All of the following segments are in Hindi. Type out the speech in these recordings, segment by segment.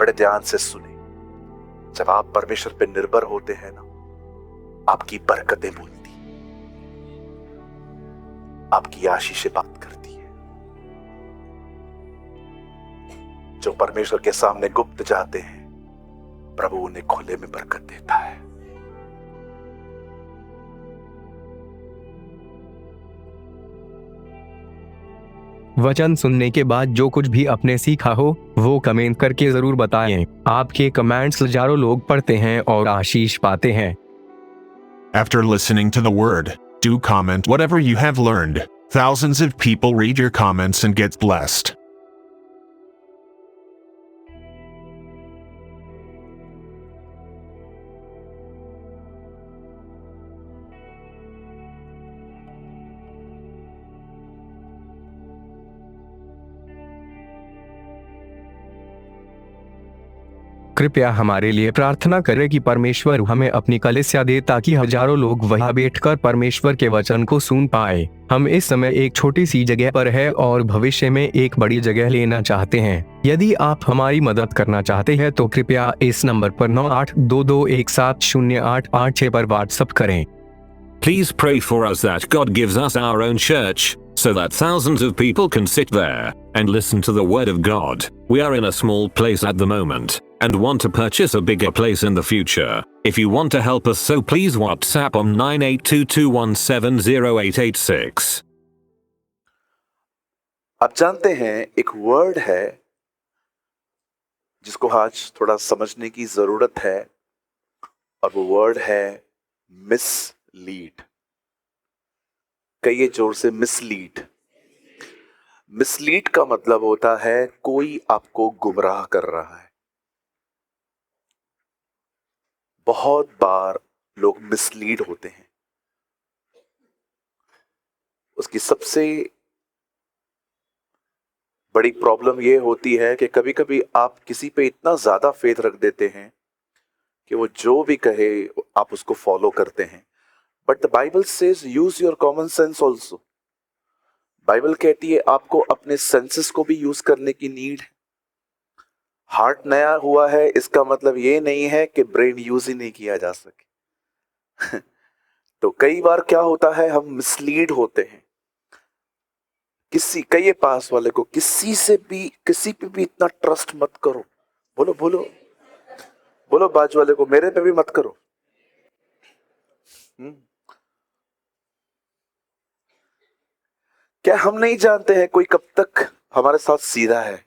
बड़े ध्यान से सुने। जब आप परमेश्वर पे निर्भर होते हैं ना, आपकी बरकतें बोलती, आपकी आशीषें बात करती है। जो परमेश्वर के सामने गुप्त जाते हैं, प्रभु उन्हें खुले में बरकत देता है। वचन सुनने के बाद जो कुछ भी आपने सीखा हो वो कमेंट करके जरूर बताएं। आपके कमेंट्स हजारों लोग पढ़ते हैं और आशीष पाते हैं। After listening to the word, do comment whatever you have learned. Thousands of people read your comments and get blessed. कृपया हमारे लिए प्रार्थना करें कि परमेश्वर हमें अपनी कलीसिया दे ताकि हजारों लोग वहां बैठकर परमेश्वर के वचन को सुन पाए। हम इस समय एक छोटी सी जगह पर है और भविष्य में एक बड़ी जगह लेना चाहते हैं। यदि आप हमारी मदद करना चाहते हैं तो कृपया इस नंबर पर 9822170886 पर व्हाट्सएप करें। Please pray for us that God gives us our own church, so that thousands of people can sit there and listen to the word of God. We are in a small place at the moment and want to purchase a bigger place in the future. If you want to help us, so please WhatsApp on 9822170886. आप जानते हैं एक वर्ड है जिसको आज थोड़ा समझने की जरूरत है, और वो वर्ड है मिसलीड। कहिए जोर से, मिसलीड। मिसलीड का मतलब होता है कोई आपको गुमराह कर रहा है। बहुत बार लोग मिसलीड होते हैं। उसकी सबसे बड़ी प्रॉब्लम यह होती है कि कभी कभी आप किसी पे इतना ज्यादा फेथ रख देते हैं कि वो जो भी कहे आप उसको फॉलो करते हैं। But the Bible says use your common sense also. Bible कहती है आपको अपने सेंसेस को भी यूज करने की नीड है। हार्ट नया हुआ है इसका मतलब ये नहीं है कि ब्रेन यूज ही नहीं किया जा सके। तो कई बार क्या होता है, हम मिसलीड होते हैं। कहिए पास वाले को, किसी पे भी इतना ट्रस्ट मत करो। बोलो बोलो बोलो बाजू वाले को, मेरे पे भी मत करो। क्या हम नहीं जानते हैं कोई कब तक हमारे साथ सीधा है?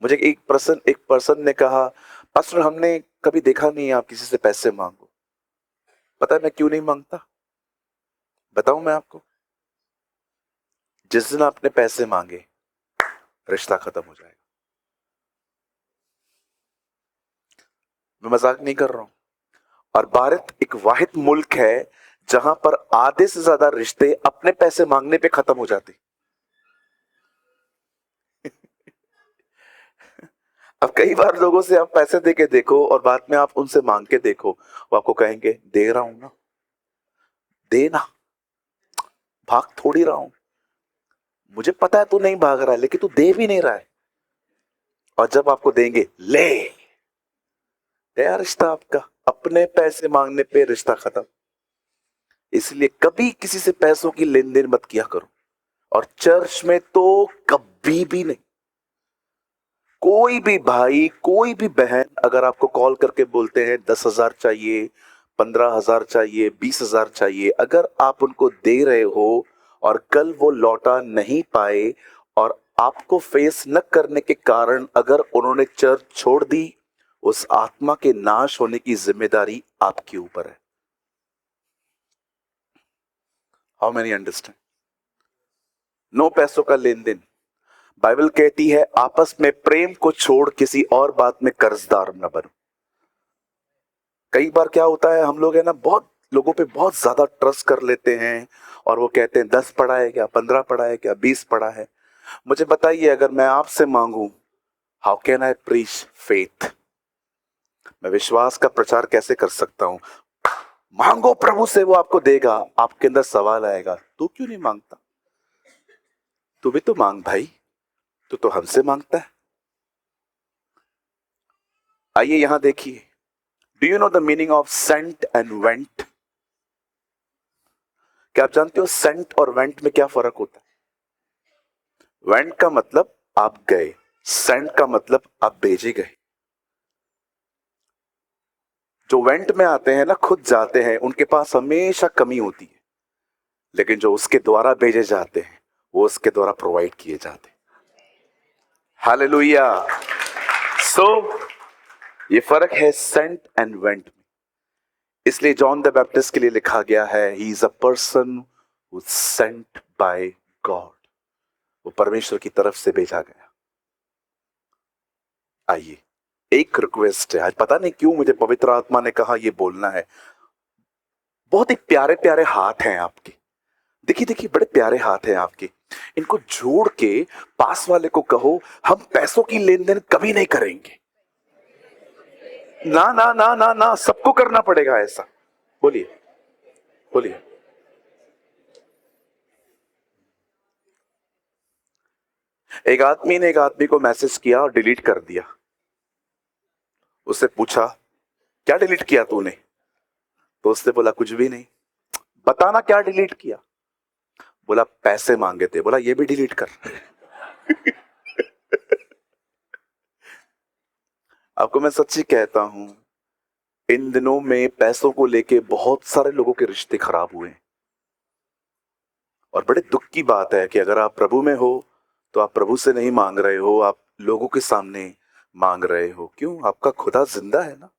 मुझे एक पर्सन ने कहा, पास्टर हमने कभी देखा नहीं आप किसी से पैसे मांगो। पता है मैं क्यों नहीं मांगता? बताऊं मैं आपको। जिस दिन आपने पैसे मांगे रिश्ता खत्म हो जाएगा। मैं मजाक नहीं कर रहा हूं। और भारत एक वाहिद मुल्क है जहां पर आधे से ज्यादा रिश्ते अपने पैसे मांगने पे खत्म हो जाते। अब कई बार लोगों से आप पैसे दे के देखो और बाद में आप उनसे मांग के देखो, वो आपको कहेंगे दे रहा हूं ना, देना, भाग थोड़ी रहा हूं। मुझे पता है तू नहीं भाग रहा है, लेकिन तू दे भी नहीं रहा है। और जब आपको देंगे, ले गया रिश्ता आपका। अपने पैसे मांगने पे रिश्ता खत्म। इसलिए कभी किसी से पैसों की लेन देन मत किया करो। और चर्च में तो कभी भी नहीं। कोई भी भाई, कोई भी बहन अगर आपको कॉल करके बोलते हैं 10,000 चाहिए, 15,000 चाहिए, 20,000 चाहिए, अगर आप उनको दे रहे हो और कल वो लौटा नहीं पाए और आपको फेस न करने के कारण अगर उन्होंने चर्च छोड़ दी, उस आत्मा के नाश होने की जिम्मेदारी आपके ऊपर है। How many understand? नो पैसों का लेन देन। बाइबल कहती है आपस में प्रेम को छोड़ किसी और बात में कर्जदार न बनो। कई बार क्या होता है, हम लोग है ना बहुत लोगों पे बहुत ज्यादा ट्रस्ट कर लेते हैं और वो कहते हैं 10 पढ़ा है क्या, 15 पढ़ा है क्या, 20 पढ़ा है। मुझे बताइए, अगर मैं आपसे मांगू, how can I preach faith? मैं विश्वास का प्रचार कैसे कर सकता हूं? मांगो प्रभु से, वो आपको देगा। आपके अंदर सवाल आएगा, तू क्यों नहीं मांगता? तू भी तो मांग भाई। तो हमसे मांगता है। आइए यहां देखिए, do you know the meaning of sent and went? क्या आप जानते हो सेंट और वेंट में क्या फर्क होता है? वेंट का मतलब आप गए, सेंट का मतलब आप भेजे गए। जो वेंट में आते हैं ना, खुद जाते हैं, उनके पास हमेशा कमी होती है, लेकिन जो उसके द्वारा भेजे जाते हैं वो उसके द्वारा प्रोवाइड किए जाते हैं। हालेलुया। सो ये फर्क है सेंट एंड वेंट में। इसलिए जॉन द बैप्टिस्ट के लिए लिखा गया है, he is a person who sent by God. वो परमेश्वर की तरफ से भेजा गया। आइए, एक रिक्वेस्ट है, आज पता नहीं क्यों मुझे पवित्र आत्मा ने कहा ये बोलना है। बहुत ही प्यारे प्यारे हाथ हैं आपके, देखिए देखिए, बड़े प्यारे हाथ हैं आपके। इनको जोड़ के पास वाले को कहो, हम पैसों की लेन देन कभी नहीं करेंगे। ना ना ना ना ना, सबको करना पड़ेगा ऐसा। बोलिए बोलिए। एक आदमी ने एक आदमी को मैसेज किया और डिलीट कर दिया। उससे पूछा क्या डिलीट किया तूने? तो उसने बोला कुछ भी नहीं। बताना क्या डिलीट किया? बोला पैसे मांगे थे। बोला ये भी डिलीट कर। आपको मैं सच्ची कहता हूं, इन दिनों में पैसों को लेके बहुत सारे लोगों के रिश्ते खराब हुए हैं। और बड़े दुख की बात है कि अगर आप प्रभु में हो तो आप प्रभु से नहीं मांग रहे हो, आप लोगों के सामने मांग रहे हो। क्यों? आपका खुदा जिंदा है ना।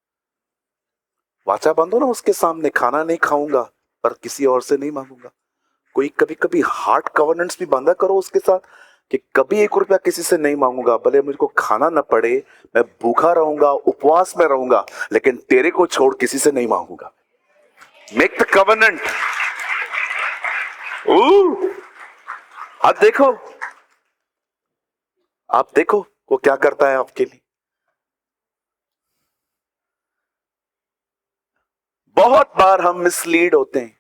वाचा बांधो ना उसके सामने, खाना नहीं खाऊंगा पर किसी और से नहीं मांगूंगा। कोई कभी कभी हार्ट कवर्नेंस भी बांधा करो उसके साथ कि कभी 1 रुपया किसी से नहीं मांगूंगा, भले मुझको खाना ना पड़े, मैं भूखा रहूंगा, उपवास में रहूंगा, लेकिन तेरे को छोड़ किसी से नहीं मांगूंगा। Make the covenant. आप देखो वो क्या करता है आपके लिए। बहुत बार हम मिसलीड होते हैं,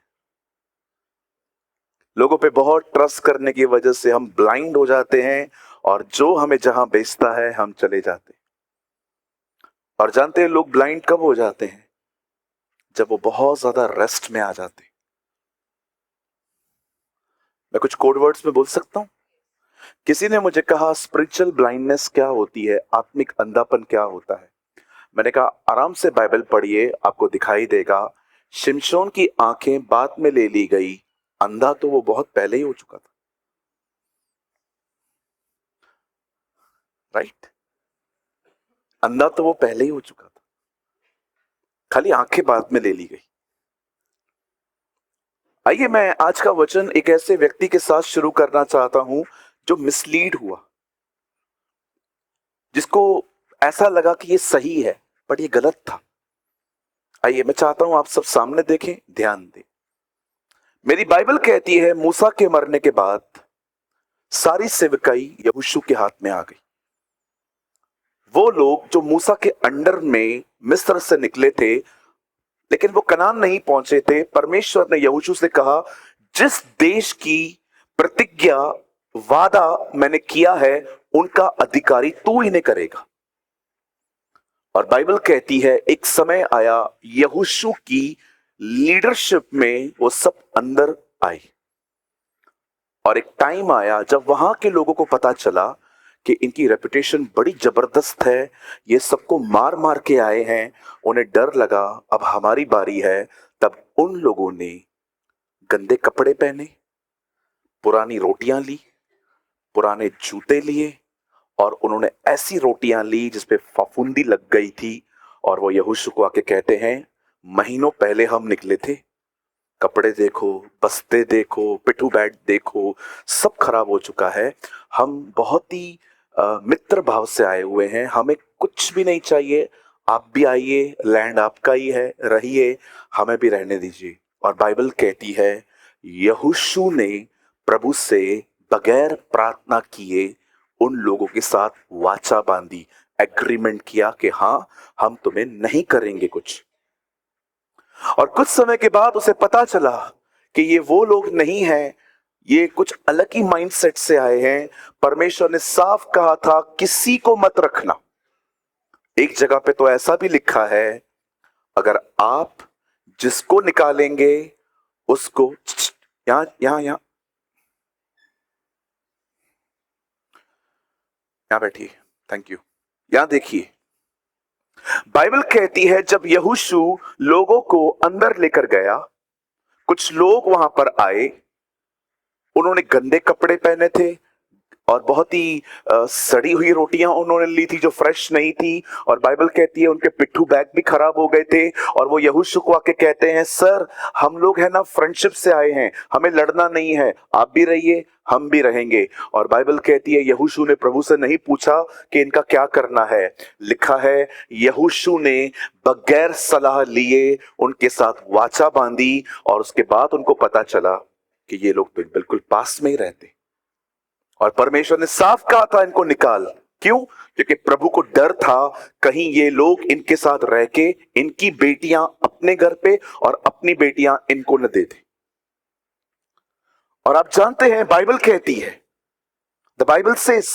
लोगों पे बहुत ट्रस्ट करने की वजह से हम ब्लाइंड हो जाते हैं, और जो हमें जहां बेचता है हम चले जाते हैं। और जानते हैं लोग ब्लाइंड कब हो जाते हैं? जब वो बहुत ज्यादा रेस्ट में आ जाते हैं। मैं कुछ कोड वर्ड्स में बोल सकता हूं। किसी ने मुझे कहा स्पिरिचुअल ब्लाइंडनेस क्या होती है, आत्मिक अंधापन क्या होता है। मैंने कहा आराम से बाइबल पढ़िए, आपको दिखाई देगा। शिमशोन की आंखें बाद में ले ली गई, अंधा तो वो बहुत पहले ही हो चुका था। राइट? अंधा तो वो पहले ही हो चुका था, खाली आंखें बाद में ले ली गई। आइए मैं आज का वचन एक ऐसे व्यक्ति के साथ शुरू करना चाहता हूं जो मिसलीड हुआ, जिसको ऐसा लगा कि ये सही है बट ये गलत था। आइए मैं चाहता हूं आप सब सामने देखें, ध्यान दें। मेरी बाइबल कहती है मूसा के मरने के बाद सारी सेवकाई यहोशू के हाथ में आ गई। वो लोग जो मूसा के अंडर में मिस्र से निकले थे, लेकिन वो कनान नहीं पहुंचे थे, परमेश्वर ने यहोशू से कहा जिस देश की प्रतिज्ञा वादा मैंने किया है उनका अधिकारी तू इन्हें करेगा। और बाइबल कहती है एक समय आया यहोशू की लीडरशिप में वो सब अंदर आए, और एक टाइम आया जब वहां के लोगों को पता चला कि इनकी रेपुटेशन बड़ी जबरदस्त है, ये सबको मार मार के आए हैं। उन्हें डर लगा अब हमारी बारी है। तब उन लोगों ने गंदे कपड़े पहने, पुरानी रोटियां ली, पुराने जूते लिए, और उन्होंने ऐसी रोटियां ली जिसपे फफूंदी लग गई थी। और वो यहोशू को आके कहते हैं महीनों पहले हम निकले थे, कपड़े देखो, बस्ते देखो, पिट्ठू बैठ देखो, सब खराब हो चुका है। हम बहुत ही मित्र भाव से आए हुए हैं, हमें कुछ भी नहीं चाहिए, आप भी आइए, लैंड आपका ही है, रहिए, हमें भी रहने दीजिए। और बाइबल कहती है यहोशू ने प्रभु से बगैर प्रार्थना किए उन लोगों के साथ वाचा बांधी, एग्रीमेंट किया कि हाँ हम तुम्हें नहीं करेंगे कुछ। और कुछ समय के बाद उसे पता चला कि ये वो लोग नहीं हैं, ये कुछ अलग ही माइंडसेट से आए हैं। परमेश्वर ने साफ कहा था किसी को मत रखना। एक जगह पे तो ऐसा भी लिखा है, अगर आप जिसको निकालेंगे उसको, यहां यहां यहां यहां बैठिए, थैंक यू। यहां देखिए, बाइबल कहती है जब यहोशू लोगों को अंदर लेकर गया, कुछ लोग वहां पर आए, उन्होंने गंदे कपड़े पहने थे और बहुत ही सड़ी हुई रोटियां उन्होंने ली थी जो फ्रेश नहीं थी। और बाइबल कहती है उनके पिट्ठू बैग भी खराब हो गए थे। और वो यहोशू को आके कहते हैं, सर हम लोग है ना फ्रेंडशिप से आए हैं, हमें लड़ना नहीं है, आप भी रहिए हम भी रहेंगे। और बाइबल कहती है यहोशू ने प्रभु से नहीं पूछा कि इनका क्या करना है। लिखा है यहोशू ने बगैर सलाह लिए उनके साथ वाचा बांधी और उसके बाद उनको पता चला कि ये लोग तो बिल्कुल पास में ही रहते। और परमेश्वर ने साफ कहा था इनको निकाल। क्यों? क्योंकि प्रभु को डर था कहीं ये लोग इनके साथ रह के इनकी बेटियां अपने घर पे और अपनी बेटियां इनको न दे दे। और आप जानते हैं बाइबल कहती है, द बाइबल सेज,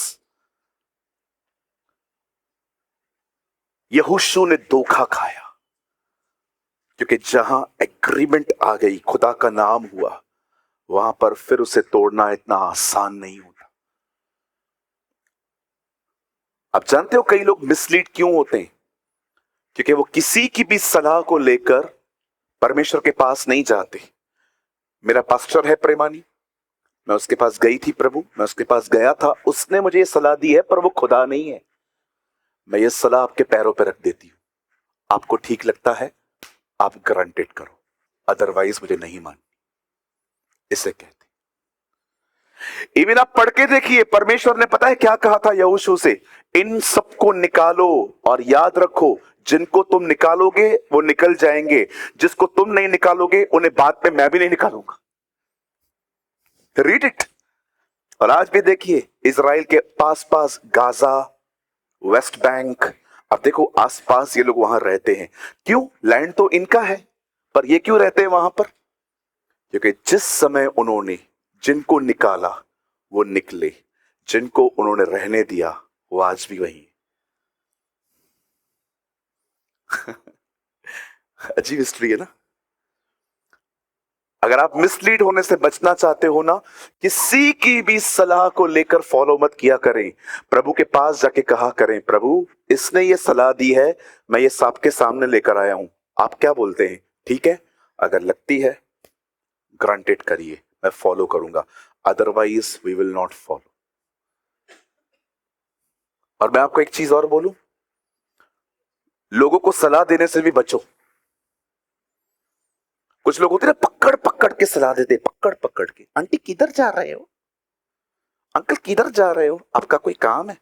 यहोशू ने धोखा खाया, क्योंकि जहां एग्रीमेंट आ गई, खुदा का नाम हुआ, वहां पर फिर उसे तोड़ना इतना आसान नहीं होता। आप जानते हो कई लोग मिसलीड क्यों होते हैं? क्योंकि वो किसी की भी सलाह को लेकर परमेश्वर के पास नहीं जाते। मेरा पास्टर है प्रेमानी, मैं उसके पास गई थी प्रभु, मैं उसके पास गया था, उसने मुझे ये सलाह दी है पर वो खुदा नहीं है। मैं ये सलाह आपके पैरों पर रख देती हूं, आपको ठीक लगता है आप ग्रांटेड करो, अदरवाइज मुझे नहीं माननी। इसे कहते इवन आप पढ़ के देखिए, परमेश्वर ने पता है क्या कहा था यहोशू से, इन सबको निकालो और याद रखो जिनको तुम निकालोगे वो निकल जाएंगे, जिसको तुम नहीं निकालोगे उन्हें बाद में मैं भी नहीं निकालूंगा। Read it. और आज भी देखिए इजराइल के पास पास गाजा, वेस्ट बैंक, अब देखो आसपास ये लोग वहां रहते हैं। क्यों? लैंड तो इनका है, पर ये क्यों रहते हैं वहां पर? क्योंकि जिस समय उन्होंने जिनको निकाला वो निकले, जिनको उन्होंने रहने दिया वो आज भी वही। अजीब हिस्ट्री है ना। अगर आप मिसलीड होने से बचना चाहते हो ना, किसी की भी सलाह को लेकर फॉलो मत किया करें। प्रभु के पास जाके कहा करें, प्रभु इसने ये सलाह दी है, मैं ये सबके सामने लेकर आया हूं, आप क्या बोलते हैं? ठीक है, अगर लगती है ग्रांटेड करिए, मैं फॉलो करूंगा, otherwise we will not follow. और मैं आपको एक चीज और बोलूं, लोगों को सलाह देने से भी बचो। कुछ लोग होते हैं ना पकड़ पकड़ के सलाह देते, पकड़ पकड़ के, आंटी किधर जा रहे हो, अंकल किधर जा रहे हो, आपका कोई काम है?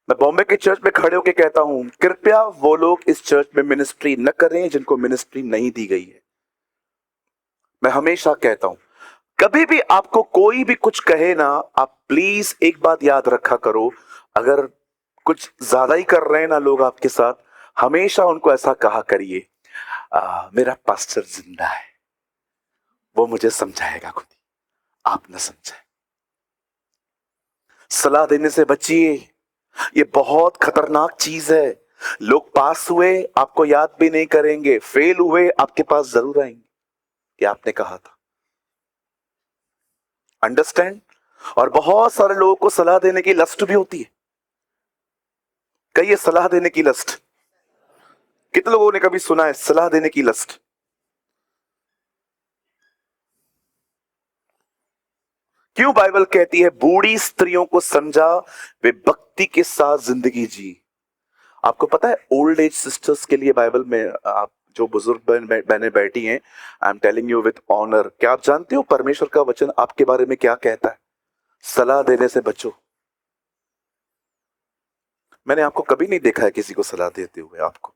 मैं बॉम्बे के चर्च में खड़े होकर कहता हूं, कृपया वो लोग इस चर्च में मिनिस्ट्री न करें जिनको मिनिस्ट्री नहीं दी गई है। मैं हमेशा कहता हूं, कभी भी आपको कोई भी कुछ कहे ना, आप प्लीज एक बात याद रखा करो, अगर कुछ ज्यादा ही कर रहे हैं ना लोग आपके साथ, हमेशा उनको ऐसा कहा करिए, मेरा पास्टर जिंदा है, वो मुझे समझाएगा खुद ही, आप न समझाए। सलाह देने से बचिए, ये बहुत खतरनाक चीज है। लोग पास हुए आपको याद भी नहीं करेंगे, फेल हुए आपके पास जरूर आएंगे कि आपने कहा था। अंडरस्टैंड? और बहुत सारे लोगों को सलाह देने की लस्ट भी होती है। कहिए सलाह देने की लस्ट। कितने लोगों ने कभी सुना है सलाह देने की लस्ट? क्यों बाइबल कहती है बूढ़ी स्त्रियों को समझा, वे भक्ति के साथ जिंदगी जी। आपको पता है ओल्ड एज सिस्टर्स के लिए बाइबल में, आप जो बुजुर्ग बहनें बैठी हैं, I am telling you with honour, क्या आप जानते हो परमेश्वर का वचन आपके बारे में क्या कहता है? सलाह देने से बचो। मैंने आपको कभी नहीं देखा है किसी को सलाह देते हुए आपको।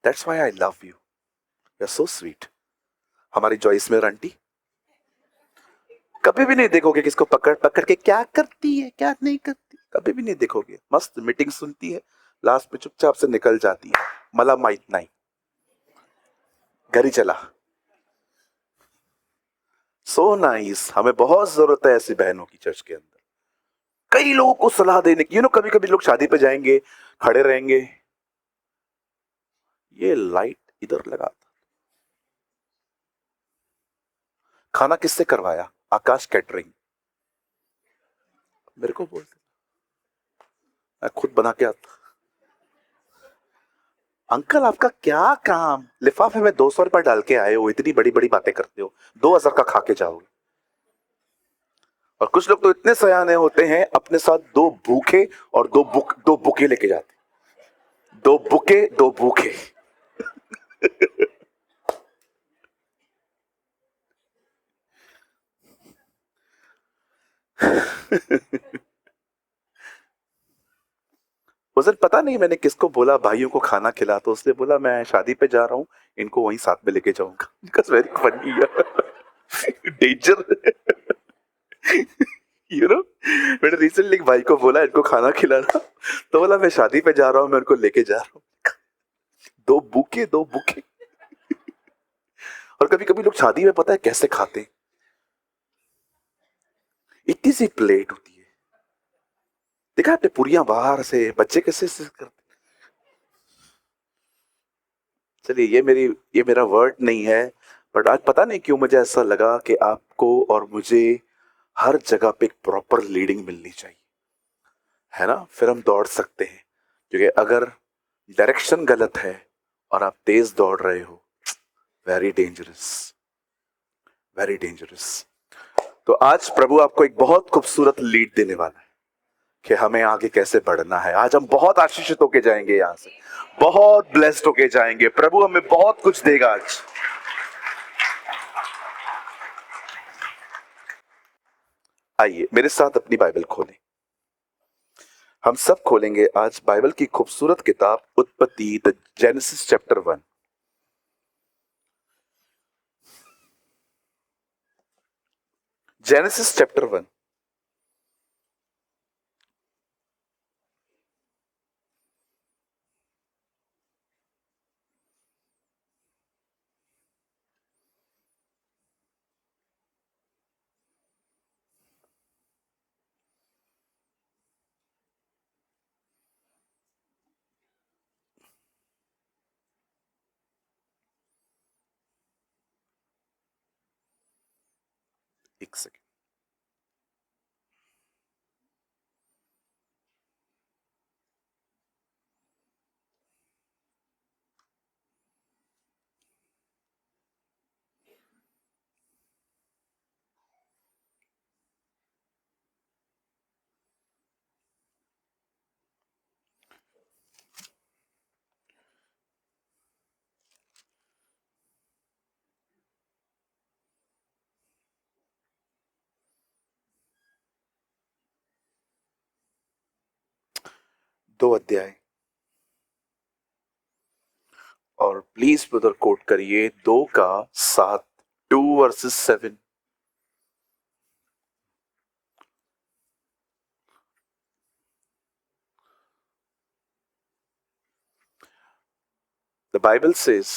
That's why I love you, you are so sweet. हमारी जॉइस में आंटी कभी भी नहीं देखोगे किसको पकड़ पकड़ के क्या करती है क्या नहीं करती, कभी भी नहीं देखोगे। मस्त मीटिंग सुनती है, लास्ट में चुपचाप से निकल जाती है, मला माहित नहीं, घर ही चला। So nice. हमें बहुत जरूरत है ऐसी बहनों की चर्च के अंदर, कई लोगों को सलाह देने की। कभी कभी लोग शादी पे जाएंगे, खड़े रहेंगे, ये लाइट इधर लगा था, खाना किससे करवाया? आकाश कैटरिंग। मेरे को बोलते, मैं खुद बना के आता। अंकल आपका क्या काम, लिफाफे में 200 रुपए डाल के आए हो, इतनी बड़ी बड़ी बातें करते हो, 2000 का खा के जाओगे। और कुछ लोग तो इतने सयाने होते हैं, अपने साथ 2 भूखे और 2 बुके लेके जाते, 2 बुके 2 भूखे। उस दिन पता नहीं मैंने किसको बोला भाइयों को खाना खिला, तो उसने बोला मैं शादी पे जा रहा हूं, इनको वहीं साथ में लेके जाऊंगा। Because very funny danger. मैंने रिसेंटली एक भाई को बोला इनको खाना खिलाना, तो बोला मैं शादी पे जा रहा हूं, मैं उनको लेके जा रहा हूं। 2 बुके 2 बुके। और कभी कभी लोग शादी में पता है कैसे खाते हैं, इतनी सी प्लेट होती है, देखा आपने पूरियां बाहर से, बच्चे कैसे करते। चलिए ये मेरा वर्ड नहीं है, बट आज पता नहीं क्यों मुझे ऐसा लगा कि आपको और मुझे हर जगह पे एक प्रॉपर लीडिंग मिलनी चाहिए, है ना? फिर हम दौड़ सकते हैं। क्योंकि अगर डायरेक्शन गलत है और आप तेज दौड़ रहे हो, वेरी डेंजरस, वेरी डेंजरस। तो आज प्रभु आपको एक बहुत खूबसूरत लीड देने वाला है कि हमें आगे कैसे बढ़ना है। आज हम बहुत आशीषित होके जाएंगे, यहां से बहुत ब्लेस्ड होके जाएंगे। प्रभु हमें बहुत कुछ देगा आज। आइए मेरे साथ अपनी बाइबल खोलें। हम सब खोलेंगे आज बाइबल की खूबसूरत किताब उत्पत्ति, the genesis chapter 1। Genesis chapter 1। एक सेकेंड। दो अध्याय, और प्लीज ब्रदर कोट करिए 2 का 7, 2 वर्सेस 7। द बाइबल सेज,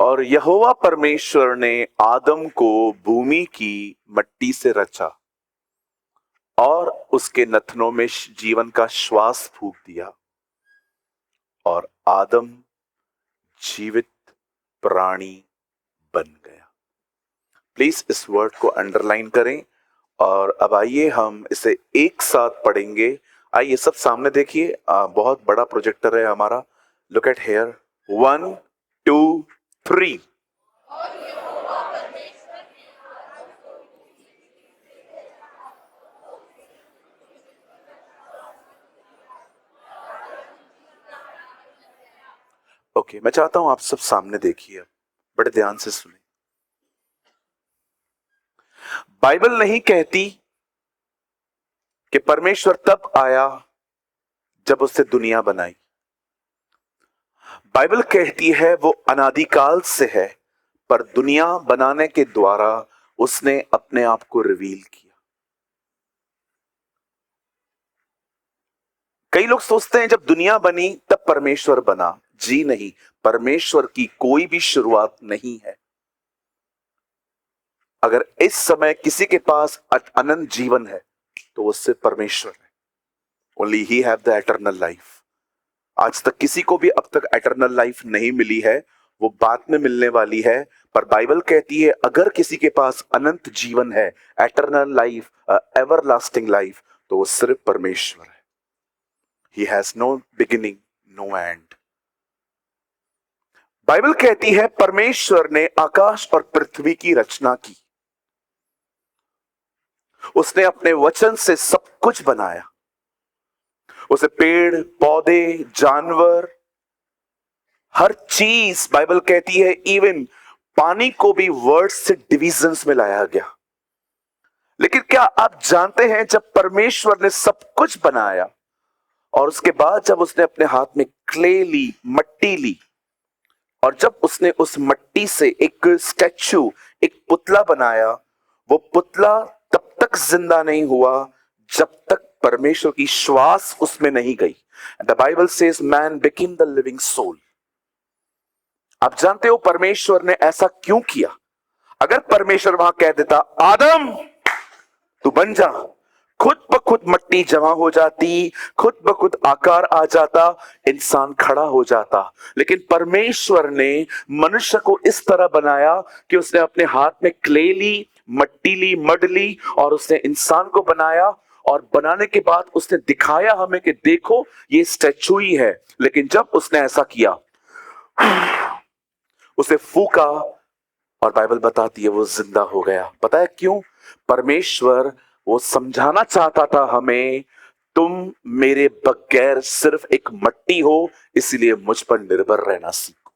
और यहोवा परमेश्वर ने आदम को भूमि की मट्टी से रचा और उसके नथनों में जीवन का श्वास फूंक दिया, और आदम जीवित प्राणी बन गया। प्लीज इस वर्ड को अंडरलाइन करें। और अब आइए हम इसे एक साथ पढ़ेंगे। आइए सब सामने देखिए, बहुत बड़ा प्रोजेक्टर है हमारा। Look at here, 1 2 3। ओके, मैं चाहता हूं आप सब सामने देखिए, बड़े ध्यान से सुने। बाइबल नहीं कहती कि परमेश्वर तब आया जब उसने दुनिया बनाई। बाइबल कहती है वो अनादिकाल से है, पर दुनिया बनाने के द्वारा उसने अपने आप को रिवील किया। कई लोग सोचते हैं जब दुनिया बनी तब परमेश्वर बना। जी नहीं, परमेश्वर की कोई भी शुरुआत नहीं है। अगर इस समय किसी के पास अनंत जीवन है तो वो सिर्फ परमेश्वर है। Only he have the eternal life. आज तक किसी को भी अब तक एटर्नल लाइफ नहीं मिली है, वो बाद में मिलने वाली है। पर बाइबल कहती है अगर किसी के पास अनंत जीवन है, एटर्नल लाइफ, एवरलास्टिंग लाइफ, तो वो सिर्फ परमेश्वर है। He has no beginning, no end. Bible कहती है परमेश्वर ने आकाश और पृथ्वी की रचना की। उसने अपने वचन से सब कुछ बनाया। उसे पेड़ पौधे, जानवर, हर चीज, बाइबल कहती है इवन पानी को भी वर्ड से डिविजन्स में लाया गया। लेकिन क्या आप जानते हैं जब परमेश्वर ने सब कुछ बनाया और उसके बाद जब उसने अपने हाथ में क्ले ली, मट्टी ली, और जब उसने उस मट्टी से एक स्टैचू, एक पुतला बनाया, वो पुतला तब तक जिंदा नहीं हुआ जब तक परमेश्वर की श्वास उसमें नहीं गई। The Bible says man became the living soul. आप जानते हो परमेश्वर ने ऐसा क्यों किया? अगर परमेश्वर वहां कह देता आदम तू बन जा, खुद ब खुद मट्टी जमा हो जाती, खुद ब खुद आकार आ जाता, इंसान खड़ा हो जाता। लेकिन परमेश्वर ने मनुष्य को इस तरह बनाया कि उसने अपने हाथ में क्ले ली, मट्टी ली, मड ली, और उसने इंसान को बनाया। और बनाने के बाद उसने दिखाया हमें कि देखो ये स्टैचू ही है। लेकिन जब उसने ऐसा किया, उसे फूका, और बाइबल बताती है वो जिंदा हो गया। पता है क्यों? परमेश्वर वो समझाना चाहता था हमें, तुम मेरे बगैर सिर्फ एक मट्टी हो, इसलिए मुझ पर निर्भर रहना सीखो।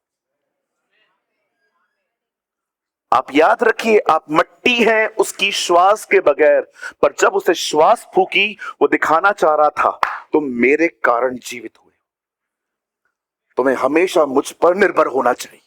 आप याद रखिए, आप मट्टी हैं उसकी श्वास के बगैर, पर जब उसे श्वास फूकी, वो दिखाना चाह रहा था तुम मेरे कारण जीवित हुए, तुम्हें हमेशा मुझ पर निर्भर होना चाहिए।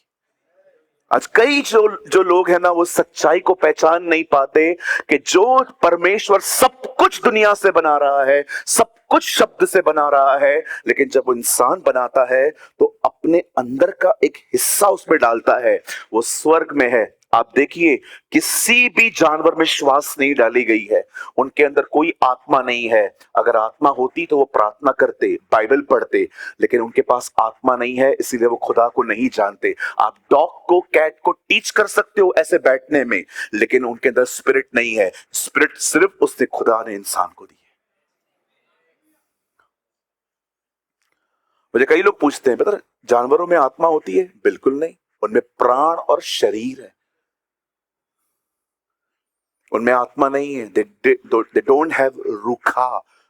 आज कई जो लोग हैं ना, वो सच्चाई को पहचान नहीं पाते कि जो परमेश्वर सब कुछ दुनिया से बना रहा है, सब कुछ शब्द से बना रहा है, लेकिन जब वो इंसान बनाता है तो अपने अंदर का एक हिस्सा उसमें डालता है, वो स्वर्ग में है। आप देखिए, किसी भी जानवर में श्वास नहीं डाली गई है, उनके अंदर कोई आत्मा नहीं है। अगर आत्मा होती तो वो प्रार्थना करते, बाइबल पढ़ते, लेकिन उनके पास आत्मा नहीं है, इसीलिए वो खुदा को नहीं जानते। आप डॉग को, कैट को टीच कर सकते हो ऐसे बैठने में, लेकिन उनके अंदर स्पिरिट नहीं है। स्पिरिट सिर्फ उसने, खुदा ने इंसान को दी है। मुझे कई लोग पूछते हैं, बेटा जानवरों में आत्मा होती है? बिल्कुल नहीं, उनमें प्राण और शरीर है, उनमें आत्मा नहीं है। they don't have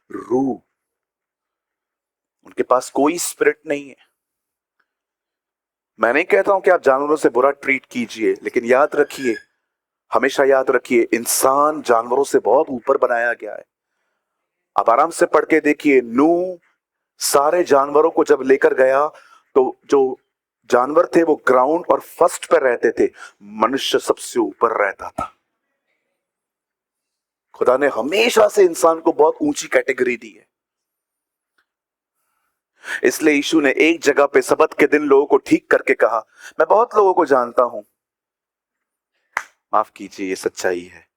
रूह, उनके पास कोई स्पिरिट नहीं है। मैं नहीं कहता हूं कि आप जानवरों से बुरा ट्रीट कीजिए, लेकिन याद रखिए, हमेशा याद रखिए, इंसान जानवरों से बहुत ऊपर बनाया गया है। आप आराम से पढ़ के देखिए, नूह सारे जानवरों को जब लेकर गया तो जो जानवर थे वो ग्राउंड और फर्स्ट पर रहते थे, मनुष्य सबसे ऊपर रहता था। खुदा ने हमेशा से इंसान को बहुत ऊंची कैटेगरी दी है। इसलिए यीशु ने एक जगह पे सबत के दिन लोगों को ठीक करके कहा, मैं बहुत लोगों को जानता हूं, माफ कीजिए ये सच्चाई है,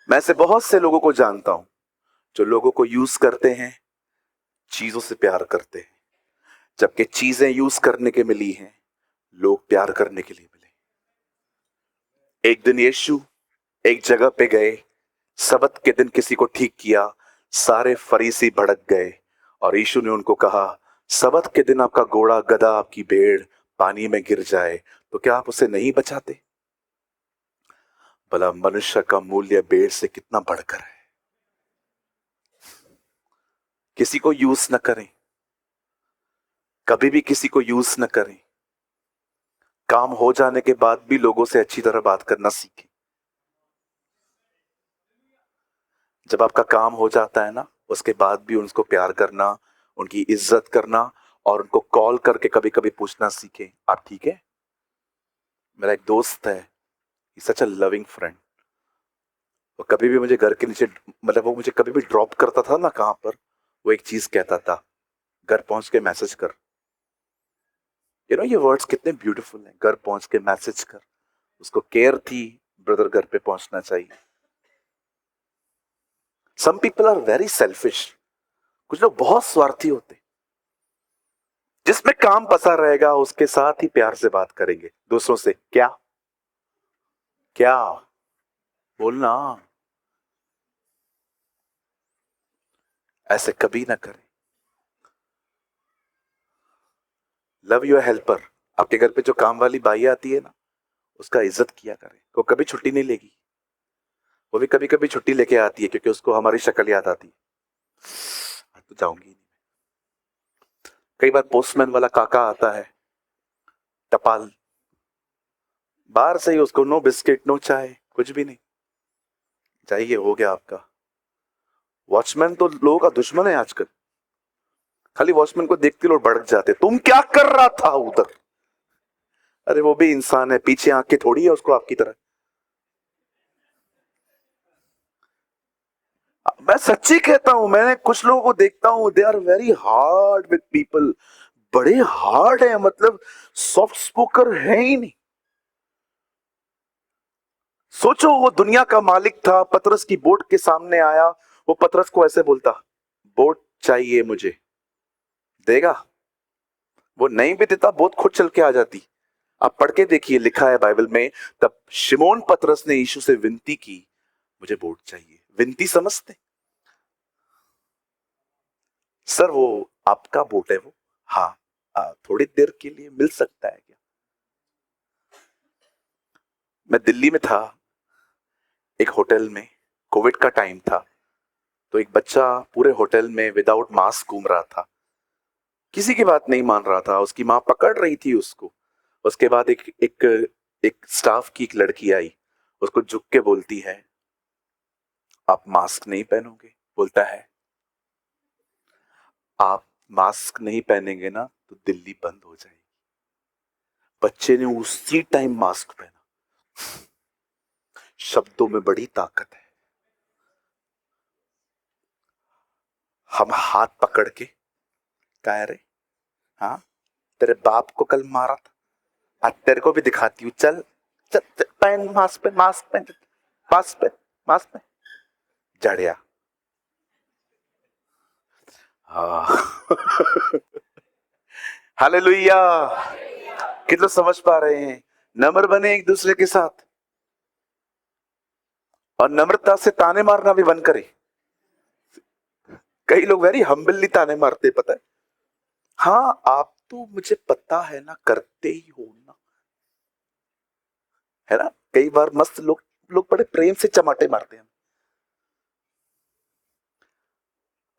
मैं ऐसे बहुत से लोगों को जानता हूं जो लोगों को यूज करते हैं, चीजों से प्यार करते हैं, जबकि चीजें यूज करने के मिली हैं, लोग प्यार करने के लिए मिले। एक दिन यीशु एक जगह पे गए, सबत के दिन किसी को ठीक किया, सारे फरीसी भड़क गए और यीशु ने उनको कहा, सबत के दिन आपका घोड़ा, गधा, आपकी भेड़ पानी में गिर जाए तो क्या आप उसे नहीं बचाते? भला मनुष्य का मूल्य भेड़ से कितना बढ़कर है। किसी को यूज न करें, कभी भी किसी को यूज न करें। काम हो जाने के बाद भी लोगों से अच्छी तरह बात करना सीखें। जब आपका काम हो जाता है ना, उसके बाद भी उनको प्यार करना, उनकी इज्जत करना और उनको कॉल करके कभी कभी पूछना सीखें, आप ठीक है? मेरा एक दोस्त है, सच अ लविंग फ्रेंड, वो कभी भी मुझे घर के नीचे, मतलब वो मुझे कभी भी ड्रॉप करता था ना कहां पर, वो एक चीज कहता था, घर पहुंच के मैसेज कर। ये वर्ड्स कितने ब्यूटीफुल हैं, घर पहुंच के मैसेज कर। उसको केयर थी ब्रदर घर पे पहुंचना चाहिए। Some people are very selfish, कुछ लोग बहुत स्वार्थी होते। जिसमें काम पसा रहेगा उसके साथ ही प्यार से बात करेंगे दूसरों से। क्या क्या बोलना, ऐसे कभी ना करें। Love your helper. आपके घर पे जो काम वाली बाई आती है ना, उसका इज्जत किया करें। वो कभी छुट्टी नहीं लेगी, वो भी कभी कभी छुट्टी लेके आती है क्योंकि उसको हमारी शक्ल याद आती है। आज तो जाऊंगी नहीं। कई बार पोस्टमैन वाला काका आता है, टपाल बाहर से ही, उसको नो बिस्किट नो चाय कुछ भी नहीं चाहिए, हो गया आपका। वॉचमैन तो लोगों का दुश्मन है आजकल। खाली वॉचमैन को देखते लोग भड़क जाते, तुम क्या कर रहा था उधर। अरे वो भी इंसान है, पीछे आंखें थोड़ी है उसको आपकी तरह। मैं सच्ची कहता हूं, मैंने कुछ लोगों को देखता हूं, they are very hard with people, बड़े हार्ड है, मतलब सॉफ्ट स्पोकर है ही नहीं। सोचो वो दुनिया का मालिक था, पतरस की बोट के सामने आया, वो पतरस को ऐसे बोलता, बोट चाहिए मुझे, देगा? वो नहीं भी देता, बोट खुद चल के आ जाती। आप पढ़ के देखिए, लिखा है बाइबल में, तब शिमोन पतरस ने यीशु से विनती की, मुझे बोट चाहिए। विनती समझते? सर वो आपका बोट है वो, हाँ थोड़ी देर के लिए मिल सकता है क्या? मैं दिल्ली में था एक होटल में, कोविड का टाइम था, तो एक बच्चा पूरे होटल में विदाउट मास्क घूम रहा था, किसी की बात नहीं मान रहा था, उसकी माँ पकड़ रही थी उसको। उसके बाद एक स्टाफ की एक लड़की आई, उसको झुक के बोलती है, आप मास्क नहीं पहनोगे? बोलता है, आप मास्क नहीं पहनेंगे ना तो दिल्ली बंद हो जाएगी। बच्चे ने उसी टाइम मास्क पहना। शब्दों में बड़ी ताकत है। हम हाथ पकड़ के कह रहे, हाँ तेरे बाप को कल मारा था, आज तेरे को भी दिखाती हूँ, चल चल, चल पहन मास्क, पहन मास्क, पहन मास्क, पहन मास्क, पहन जड़िया। हालेलुया। कितना समझ पा रहे हैं? नम्र बने एक दूसरे के साथ, और नम्रता से ताने मारना भी बंद करें। कई लोग वेरी हम्बली ताने मारते, पता है? हाँ आप तो मुझे पता है ना, करते ही हो ना, है ना? कई बार मस्त लोग बड़े प्रेम से चमाटे मारते हैं।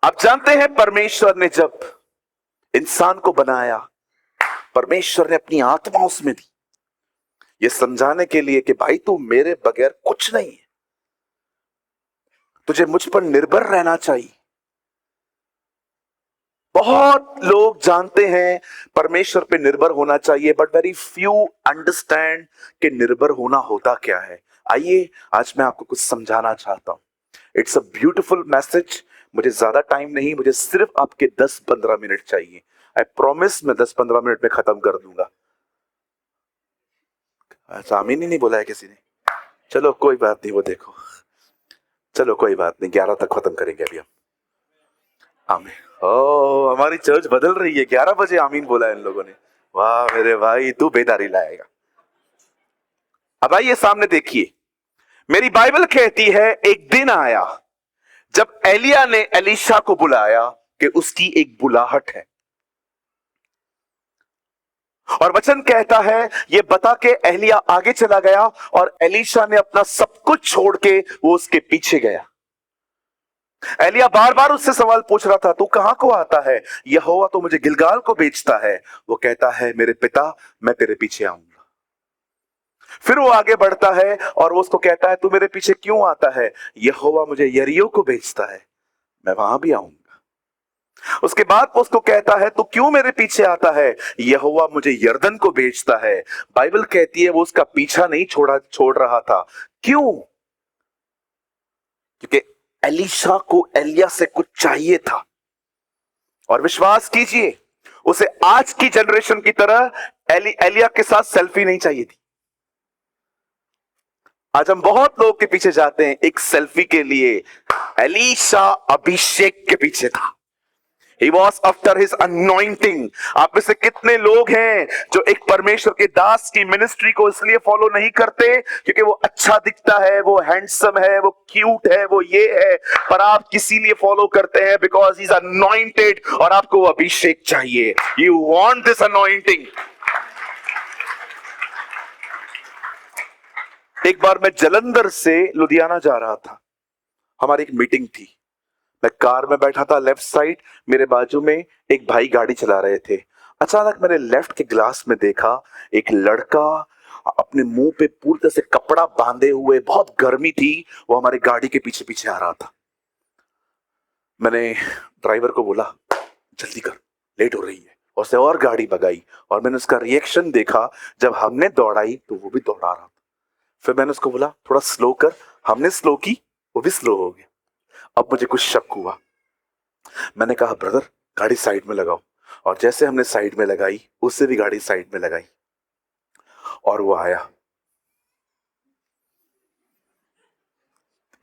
आप जानते हैं परमेश्वर ने जब इंसान को बनाया, परमेश्वर ने अपनी आत्मा उसमें दी, ये समझाने के लिए कि भाई तू मेरे बगैर कुछ नहीं है, तुझे मुझ पर निर्भर रहना चाहिए। बहुत लोग जानते हैं परमेश्वर पे निर्भर होना चाहिए, बट वेरी फ्यू अंडरस्टैंड कि निर्भर होना होता क्या है। आइए आज मैं आपको कुछ समझाना चाहता हूं। It's a beautiful message. मुझे ज्यादा टाइम नहीं, मुझे सिर्फ आपके 10-15 मिनट चाहिए। आई प्रॉमिस मैं 10-15 मिनट में खत्म कर दूंगा। अच्छा आमीन ही नहीं बोला है किसी ने? चलो कोई बात नहीं, वो देखो, चलो कोई बात नहीं, 11 तक खत्म करेंगे अभी हम। आमीन। ओ हमारी चर्च बदल रही है, 11 बजे आमीन बोला है इन लोगों ने। वाह मेरे भाई, तू बेदारी लाएगा। अब आइए सामने देखिए, मेरी बाइबल कहती है एक दिन आया जब एलिया ने एलीशा को बुलाया कि उसकी एक बुलाहट है, और वचन कहता है ये बता के एलिया आगे चला गया, और एलीशा ने अपना सब कुछ छोड़ के वो उसके पीछे गया। एलिया बार बार उससे सवाल पूछ रहा था, तू कहां को आता है? यहोवा तो मुझे गिलगाल को भेजता है। वो कहता है मेरे पिता मैं तेरे पीछे आऊंगा। फिर वो आगे बढ़ता है और वो उसको कहता है, तू मेरे पीछे क्यों आता है? यहोवा मुझे यरीहो को भेजता है, मैं वहां भी आऊंगा। उसके बाद वो उसको कहता है, तू क्यों मेरे पीछे आता है? यहोवा मुझे यरदन को भेजता है। बाइबल कहती है वो उसका पीछा नहीं छोड़ रहा था। क्यों? क्योंकि एलीशा को एलिया से कुछ चाहिए था। और विश्वास कीजिए, उसे आज की जनरेशन की तरह एलिया के साथ सेल्फी नहीं चाहिए थी। आज हम बहुत लोग के पीछे जाते हैं एक सेल्फी के लिए। एलीशा अभिषेक के पीछे था। He was after his anointing. आप में से कितने लोग हैं जो एक परमेश्वर के दास की मिनिस्ट्री को इसलिए फॉलो नहीं करते क्योंकि वो अच्छा दिखता है, वो हैंडसम है, वो क्यूट है, वो ये है, पर आप किसी लिए फॉलो करते हैं बिकॉज ही इज अनॉइंटेड और आपको वो अभिषेक चाहिए। You want this anointing. एक बार मैं जलंधर से लुधियाना जा रहा था, हमारी एक मीटिंग थी। मैं कार में बैठा था लेफ्ट साइड, मेरे बाजू में एक भाई गाड़ी चला रहे थे। अचानक मैंने लेफ्ट के ग्लास में देखा एक लड़का अपने मुंह पे पूरी तरह से कपड़ा बांधे हुए, बहुत गर्मी थी, वो हमारी गाड़ी के पीछे पीछे आ रहा था। मैंने ड्राइवर को बोला जल्दी कर, लेट हो रही है, और उसने और गाड़ी भगाई और मैंने उसका रिएक्शन देखा। जब हमने दौड़ाई तो वो भी दौड़ा रहा था। फिर मैंने उसको बोला थोड़ा स्लो कर, हमने स्लो की, वो भी स्लो हो गया। अब मुझे कुछ शक हुआ। मैंने कहा ब्रदर गाड़ी साइड में लगाओ, और जैसे हमने साइड में लगाई उससे भी गाड़ी साइड में लगाई और वो आया।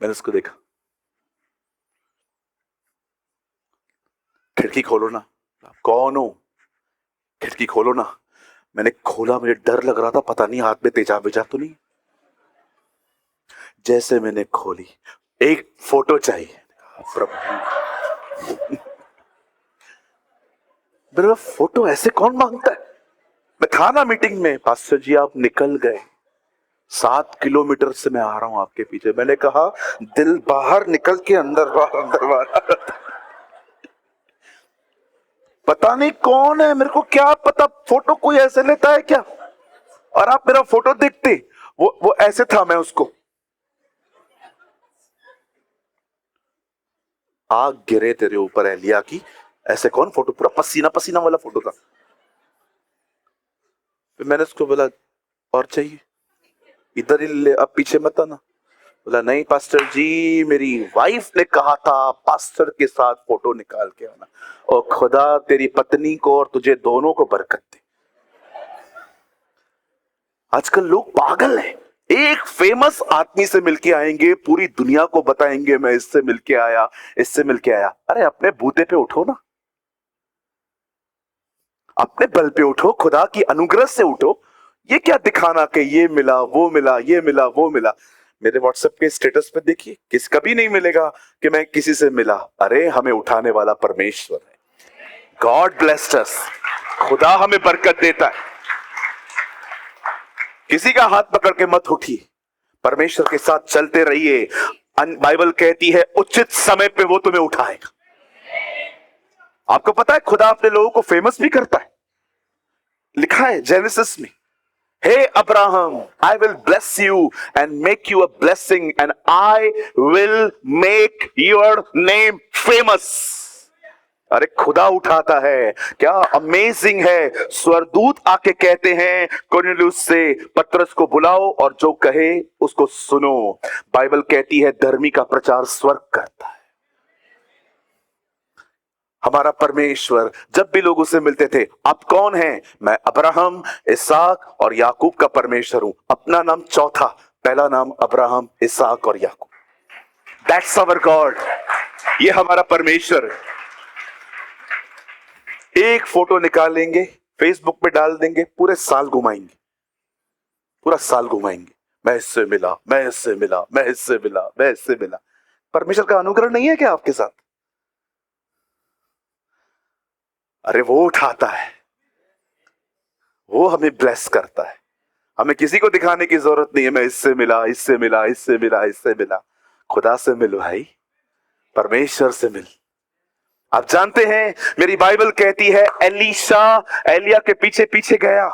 मैंने उसको देखा, खिड़की खोलो ना। कौन हो? खिड़की खोलो ना। मैंने खोला, मुझे डर लग रहा था, पता नहीं हाथ में तेजाब वेजाब तो नहीं। जैसे मैंने खोली, एक फोटो चाहिए। प्रभु मेरा फोटो ऐसे कौन मांगता है? मैं था ना मीटिंग में, पास्टर जी आप निकल गए, 7 किलोमीटर से मैं आ रहा हूं आपके पीछे। मैंने कहा दिल बाहर निकल के अंदर बाहर अंदर बाहर। पता नहीं कौन है, मेरे को क्या पता, फोटो कोई ऐसे लेता है क्या? और आप मेरा फोटो देखते, वो ऐसे था, मैं उसको आग गिरे तेरे ऊपर एलिया की, ऐसे कौन फोटो, पूरा पसीना पसीना वाला फोटो था। फिर मैंने उसको बोला और चाहिए, इधर ही ले, अब पीछे मत आना। बोला नहीं पास्टर जी, मेरी वाइफ ने कहा था पास्टर के साथ फोटो निकाल के आना। और खुदा तेरी पत्नी को और तुझे दोनों को बरकत दे। आजकल लोग पागल हैं। एक फेमस आदमी से मिलके आएंगे, पूरी दुनिया को बताएंगे मैं इससे मिलके आया, इससे मिलके आया। अरे अपने बूते पे उठो ना, अपने बल पे उठो, खुदा की अनुग्रह से उठो। ये क्या दिखाना कि ये मिला वो मिला, ये मिला वो मिला। मेरे व्हाट्सएप के स्टेटस पे देखिए, किस कभी नहीं मिलेगा कि मैं किसी से मिला। अरे हमें उठाने वाला परमेश्वर है। गॉड ब्लेस्ड अस। खुदा हमें बरकत देता है। किसी का हाथ पकड़ के मत उठिए, परमेश्वर के साथ चलते रहिए। बाइबल कहती है उचित समय पे वो तुम्हें उठाएगा। आपको पता है खुदा अपने लोगों को फेमस भी करता है। लिखा है जेनेसिस में, hey Abraham I will bless you and make you a blessing and I will make your name famous. अरे खुदा उठाता है, क्या अमेजिंग है। स्वर्गदूत आके कहते हैं कुरनेलियुस से पतरस को बुलाओ और जो कहे उसको सुनो। बाइबल कहती है धर्मी का प्रचार स्वर्ग करता है। हमारा परमेश्वर जब भी लोगों से मिलते थे, आप कौन हैं? मैं अब्राहम, इसहाक और याकूब का परमेश्वर हूं। अपना नाम चौथा, पहला नाम अब्राहम, इसहाक और याकूब। That's our God. ये हमारा परमेश्वर है। एक फोटो निकालेंगे, फेसबुक पे डाल देंगे, पूरे साल घुमाएंगे, पूरा साल घुमाएंगे। मैं इससे मिला, मैं इससे मिला, मैं इससे मिला, मैं इससे मिला। परमेश्वर का अनुग्रह नहीं है क्या आपके साथ? अरे वो उठाता है, वो हमें ब्लेस करता है। हमें किसी को दिखाने की जरूरत नहीं है, मैं इससे मिला, इससे मिला, इससे मिला, इससे मिला। खुदा से मिल भाई, परमेश्वर से मिल। आप जानते हैं मेरी बाइबल कहती है एलीशा एलिया के पीछे पीछे गया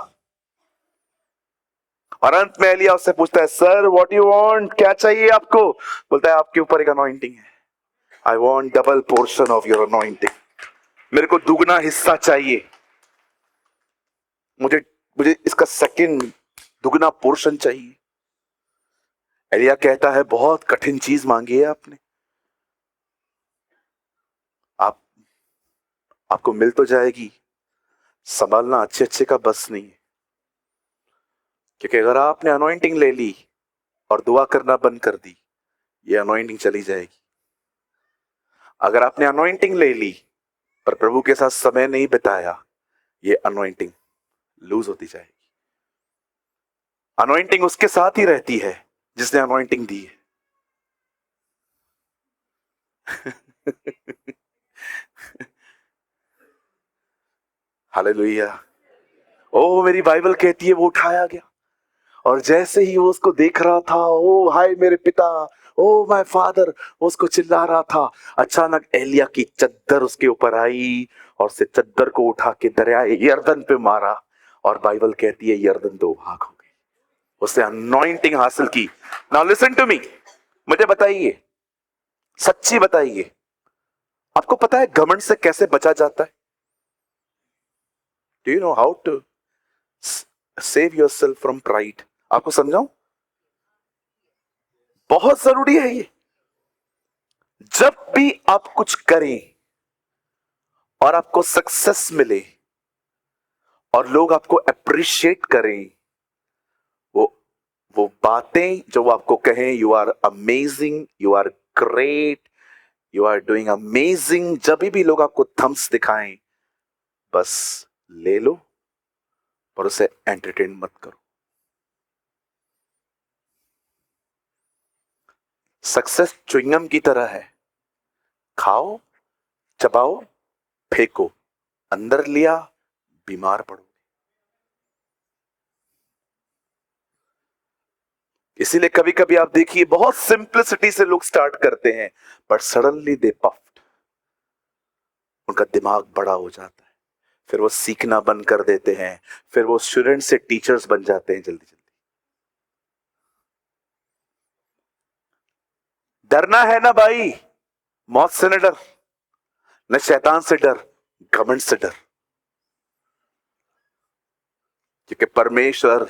और अंत में एलिया उससे पूछता है सर व्हाट यू वांट, क्या चाहिए आपको? बोलता है आपके ऊपर एक अनॉइंटिंग है, I want double portion of your anointing. मेरे को दुगना हिस्सा चाहिए, मुझे मुझे इसका सेकंड दुगना पोर्शन चाहिए। एलिया कहता है बहुत कठिन चीज मांगी है आपने, आपको मिल तो जाएगी, संभालना अच्छे अच्छे का बस नहीं है। क्योंकि अगर आपने अनॉइंटिंग ले ली और दुआ करना बंद कर दी, ये अनॉइंटिंग चली जाएगी। अगर आपने अनॉइंटिंग ले ली पर प्रभु के साथ समय नहीं बिताया, ये अनॉइंटिंग लूज होती जाएगी। अनॉइंटिंग उसके साथ ही रहती है जिसने अनॉइंटिंग दी है। हालेलुया। ओ मेरी बाइबल कहती है वो उठाया गया और जैसे ही वो उसको देख रहा था, ओ हाय मेरे पिता, ओ माय फादर, वो उसको चिल्ला रहा था, अचानक एलिया की चद्दर उसके ऊपर आई और उससे चद्दर को उठा के दरियाए यरदन पे मारा और बाइबल कहती है यरदन दो भाग हो गई। उसने अनॉइंटिंग हासिल की। नाउ लिसन टू मी, मुझे बताइए, सच्ची बताइए, आपको पता है घमंड से कैसे बचा जाता है? Do you know how to save yourself from pride? आपको समझाऊं? बहुत जरूरी है ये। जब भी आप कुछ करें और आपको सक्सेस मिले और लोग आपको अप्रिशिएट करें, वो बातें जो वो आपको कहें, you are amazing, you are great, you are doing amazing, जब भी लोग आपको थम्स दिखाएं, बस ले लो और उसे एंटरटेन मत करो। सक्सेस च्युइंगम की तरह है, खाओ, चबाओ, फेंको, अंदर लिया बीमार पड़ो। इसीलिए कभी कभी आप देखिए बहुत सिंपलिसिटी से लोग स्टार्ट करते हैं, बट सडनली दे पफ्ड, उनका दिमाग बड़ा हो जाता है, फिर वो सीखना बंद कर देते हैं, फिर वो स्टूडेंट से टीचर्स बन जाते हैं जल्दी जल्दी। डरना है ना भाई, मौत से न डर, न शैतान से डर, घमंड से डर, क्योंकि परमेश्वर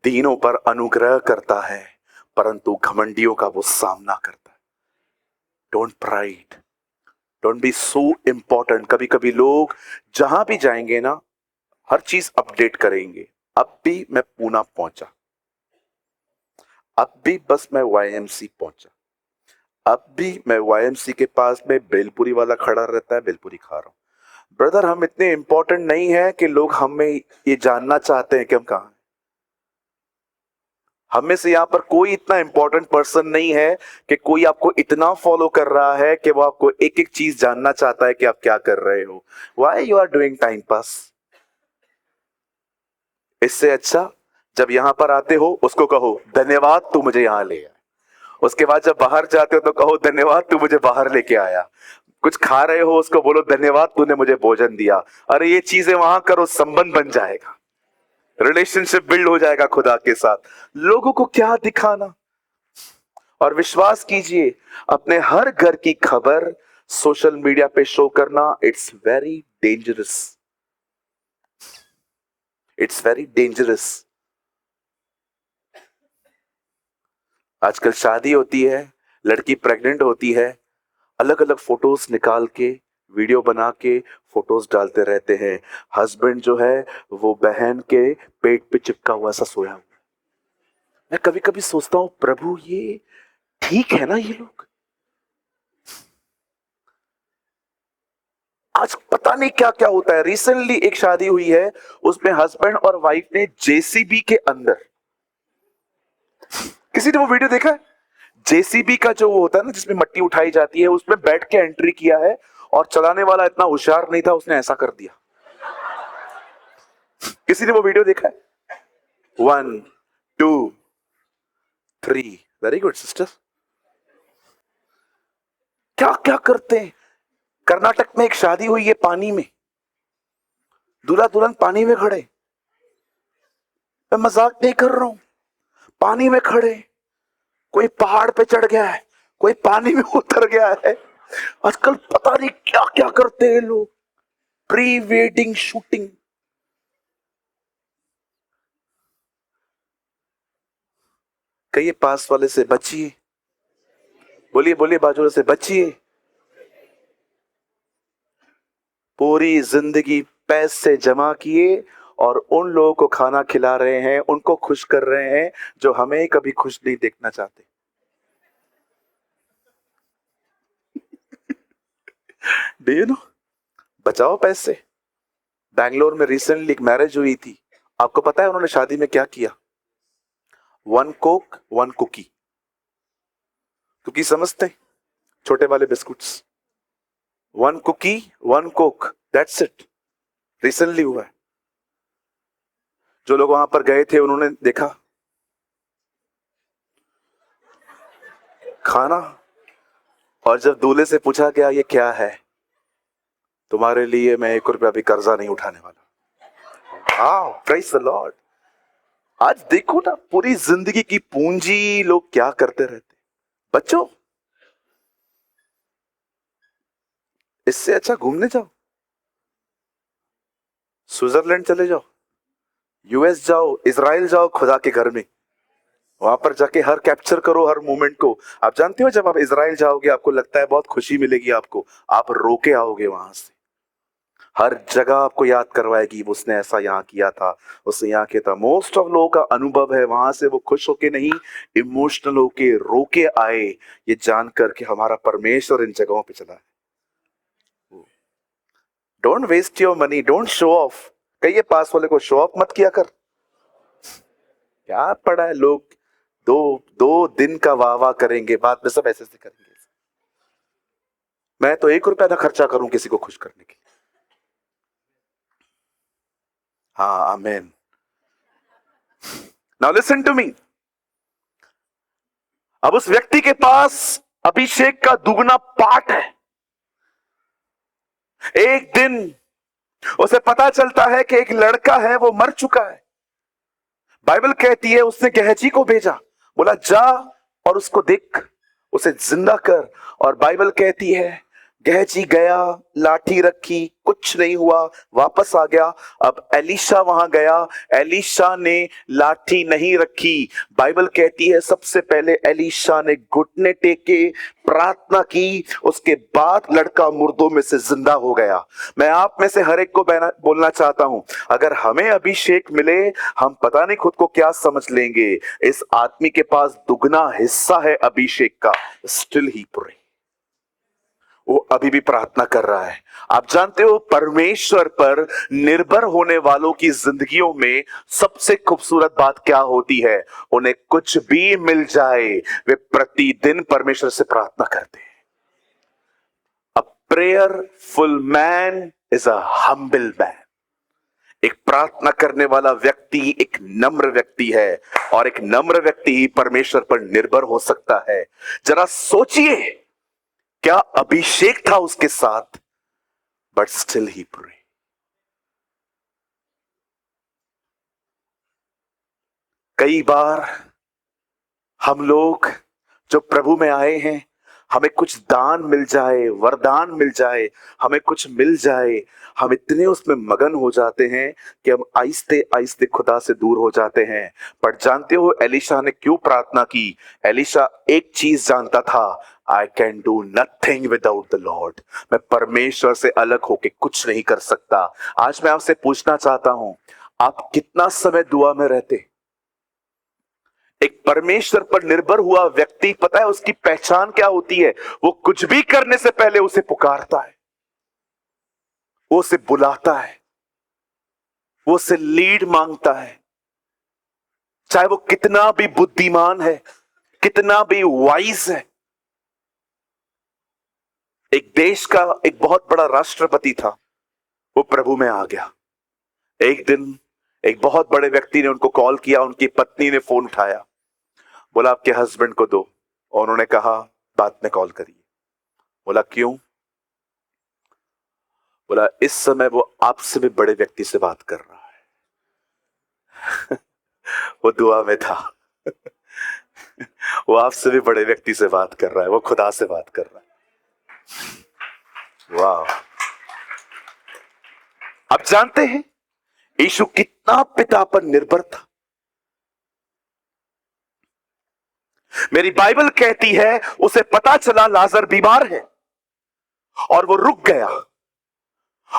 दीनों पर अनुग्रह करता है परंतु घमंडियों का वो सामना करता है। Don't pride, don't be so important. कभी कभी लोग जहां भी जाएंगे ना, हर चीज अपडेट करेंगे। अब भी मैं पूना पहुंचा, अब भी बस मैं YMC पहुंचा, अब भी मैं YMC के पास में बेलपुरी वाला खड़ा रहता है, बेलपुरी खा रहा हूं। ब्रदर, हम इतने इंपॉर्टेंट नहीं है कि लोग हमें ये जानना चाहते हैं कि हम कहां हैं। हम में से यहां पर कोई इतना इंपॉर्टेंट पर्सन नहीं है कि कोई आपको इतना फॉलो कर रहा है कि वो आपको एक एक चीज जानना चाहता है कि आप क्या कर रहे हो। Why you are doing time pass? इससे अच्छा जब यहां पर आते हो उसको कहो धन्यवाद तू मुझे यहां ले आया। उसके बाद जब बाहर जाते हो तो कहो धन्यवाद तू मुझे बाहर लेके आया। कुछ खा रहे हो उसको बोलो धन्यवाद तूने मुझे भोजन दिया। अरे ये चीजें वहां करो, संबंध बन जाएगा, रिलेशनशिप बिल्ड हो जाएगा खुदा के साथ। लोगों को क्या दिखाना? और विश्वास कीजिए, अपने हर घर की खबर सोशल मीडिया पे शो करना, it's very dangerous, it's very dangerous. आजकल शादी होती है, लड़की प्रेग्नेंट होती है, अलग अलग फोटोज निकाल के वीडियो बना के फोटोज डालते रहते हैं। हस्बैंड जो है वो बहन के पेट पे चिपका हुआ सा सोया हुआ। मैं कभी कभी सोचता हूं, प्रभु ये ठीक है ना? ये लोग आज पता नहीं क्या क्या होता है। रिसेंटली एक शादी हुई है, उसमें हस्बैंड और वाइफ ने JCB के अंदर, किसी ने वो वीडियो देखा है? JCB का जो वो होता है ना जिसमें मट्टी उठाई जाती है, उसमें बैठ के एंट्री किया है और चलाने वाला इतना होशियार नहीं था, उसने ऐसा कर दिया। किसी ने वो वीडियो देखा है? 1 2 3, वेरी गुड सिस्टर। क्या क्या करते हैं। कर्नाटक में एक शादी हुई है, पानी में, दूल्हा दुल्हन पानी में खड़े, मैं मजाक नहीं कर रहा हूं, पानी में खड़े। कोई पहाड़ पे चढ़ गया है, कोई पानी में उतर गया है। आजकल पता नहीं क्या क्या करते हैं लोग, प्री वेडिंग शूटिंग। कहिए पास वाले से बचिए, बोलिए बोलिए बाजू वाले से बचिए। पूरी जिंदगी पैसे जमा किए और उन लोगों को खाना खिला रहे हैं, उनको खुश कर रहे हैं जो हमें कभी खुश नहीं देखना चाहते। Do you no? बचाओ पैसे। बैंगलोर में रिसेंटली एक मैरिज हुई थी, आपको पता है उन्होंने शादी में क्या किया? 1 कोक 1 कुकी। कुकी समझते हैं? छोटे वाले biscuits. 1 cookie 1 coke, that's it. Recently हुआ है। जो लोग वहां पर गए थे उन्होंने देखा खाना, और जब दूल्हे से पूछा गया ये क्या है, तुम्हारे लिए मैं 1 रुपया भी कर्जा नहीं उठाने वाला। Wow, praise the Lord. आज देखो ना, पूरी जिंदगी की पूंजी लोग क्या करते रहते। बच्चों, इससे अच्छा घूमने जाओ, स्विट्जरलैंड चले जाओ, यूएस जाओ, इजराइल जाओ, खुदा के घर में वहां पर जाके हर कैप्चर करो हर मोमेंट को। आप जानते हो जब आप इजराइल जाओगे आपको लगता है बहुत खुशी मिलेगी आपको, आप रोके आओगे वहां से। हर जगह आपको याद करवाएगी उसने ऐसा यहाँ किया था, उसने यहाँ किया था। मोस्ट ऑफ लोगों का अनुभव है वहां से वो खुश होके नहीं, इमोशनल होके रोके आए, ये जानकर कि हमारा परमेश्वर इन जगहों पे चला है। Don't waste your money, don't show off. कहिए पास वाले को, शो ऑफ मत किया कर। क्या पड़ा है, लोग दो दिन का वाह वाह करेंगे, बाद में सब ऐसे ऐसे करेंगे। मैं तो 1 रुपया ना खर्चा करूं किसी को खुश करने के लिए। हाँ, amen. Now listen to me. अब उस व्यक्ति के पास अभिषेक का दुगना पाठ है। एक दिन उसे पता चलता है कि एक लड़का है वो मर चुका है। बाइबल कहती है उसने गेहजी को भेजा, बोला जा और उसको देख, उसे जिंदा कर। और बाइबल कहती है गेहजी गया, लाठी रखी, कुछ नहीं हुआ, वापस आ गया। अब एलीशा वहां गया, एलीशा ने लाठी नहीं रखी। बाइबल कहती है सबसे पहले एलीशा ने घुटने टेके, प्रार्थना की, उसके बाद लड़का मुर्दों में से जिंदा हो गया। मैं आप में से हर एक को बोलना चाहता हूं, अगर हमें अभिषेक मिले, हम पता नहीं खुद को क्या समझ लेंगे। इस आदमी के पास दुगना हिस्सा है अभिषेक का, स्टिल ही प्रे। वो अभी भी प्रार्थना कर रहा है। आप जानते हो परमेश्वर पर निर्भर होने वालों की जिंदगियों में सबसे खूबसूरत बात क्या होती है? उन्हें कुछ भी मिल जाए, वे प्रतिदिन परमेश्वर से प्रार्थना करते हैं। A prayerful man is a humble man. एक प्रार्थना करने वाला व्यक्ति एक नम्र व्यक्ति है, और एक नम्र व्यक्ति ही परमेश्वर पर निर्भर हो सकता है। जरा सोचिए, क्या अभिषेक था उसके साथ, बट स्टिल ही प्रे। कई बार हम लोग जो प्रभु में आए हैं, हमें कुछ दान मिल जाए, वरदान मिल जाए, हमें कुछ मिल जाए, हम इतने उसमें मगन हो जाते हैं कि हम आहिस्ते आहिस्ते खुदा से दूर हो जाते हैं। पर जानते हो एलीशा ने क्यों प्रार्थना की? एलीशा एक चीज जानता था, I can do nothing without the Lord. मैं परमेश्वर से अलग होके कुछ नहीं कर सकता। आज मैं आपसे पूछना चाहता हूं, आप कितना समय दुआ में रहते? एक परमेश्वर पर निर्भर हुआ व्यक्ति, पता है उसकी पहचान क्या होती है? वो कुछ भी करने से पहले उसे पुकारता है, वो उसे बुलाता है, वो उसे लीड मांगता है। चाहे वो कितना भी बुद्धिमान है, कितना भी वाइज है। एक देश का एक बहुत बड़ा राष्ट्रपति था, वो प्रभु में आ गया। एक दिन एक बहुत बड़े व्यक्ति ने उनको कॉल किया, उनकी पत्नी ने फोन उठाया, बोला आपके हस्बैंड को दो, और उन्होंने कहा बाद में कॉल करिए। बोला क्यों? बोला इस समय वो आपसे भी बड़े व्यक्ति से बात कर रहा है। वो दुआ में था। वो आपसे भी बड़े व्यक्ति से बात कर रहा है, वो खुदा से बात कर रहा है। वाह! आप जानते हैं यीशु कितना पिता पर निर्भर था। मेरी बाइबल कहती है उसे पता चला लाजर बीमार है, और वो रुक गया,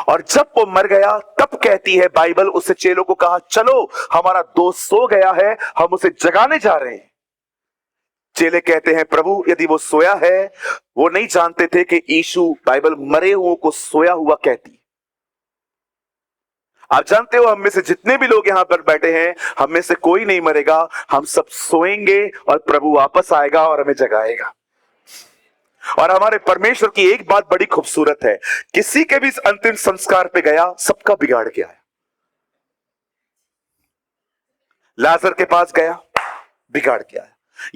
और जब वो मर गया तब कहती है बाइबल, उससे चेलों को कहा चलो हमारा दोस्त सो गया है, हम उसे जगाने जा रहे हैं। चेले कहते हैं प्रभु यदि वो सोया है, वो नहीं जानते थे कि यीशु बाइबल मरे हुओं को सोया हुआ कहती है। आप जानते हो हम में से जितने भी लोग यहां पर बैठे हैं, हम में से कोई नहीं मरेगा, हम सब सोएंगे और प्रभु वापस आएगा और हमें जगाएगा। और हमारे परमेश्वर की एक बात बड़ी खूबसूरत है, किसी के भी इस अंतिम संस्कार पे गया सबका बिगाड़ के आया। लाजर के पास गया, बिगाड़ के आया।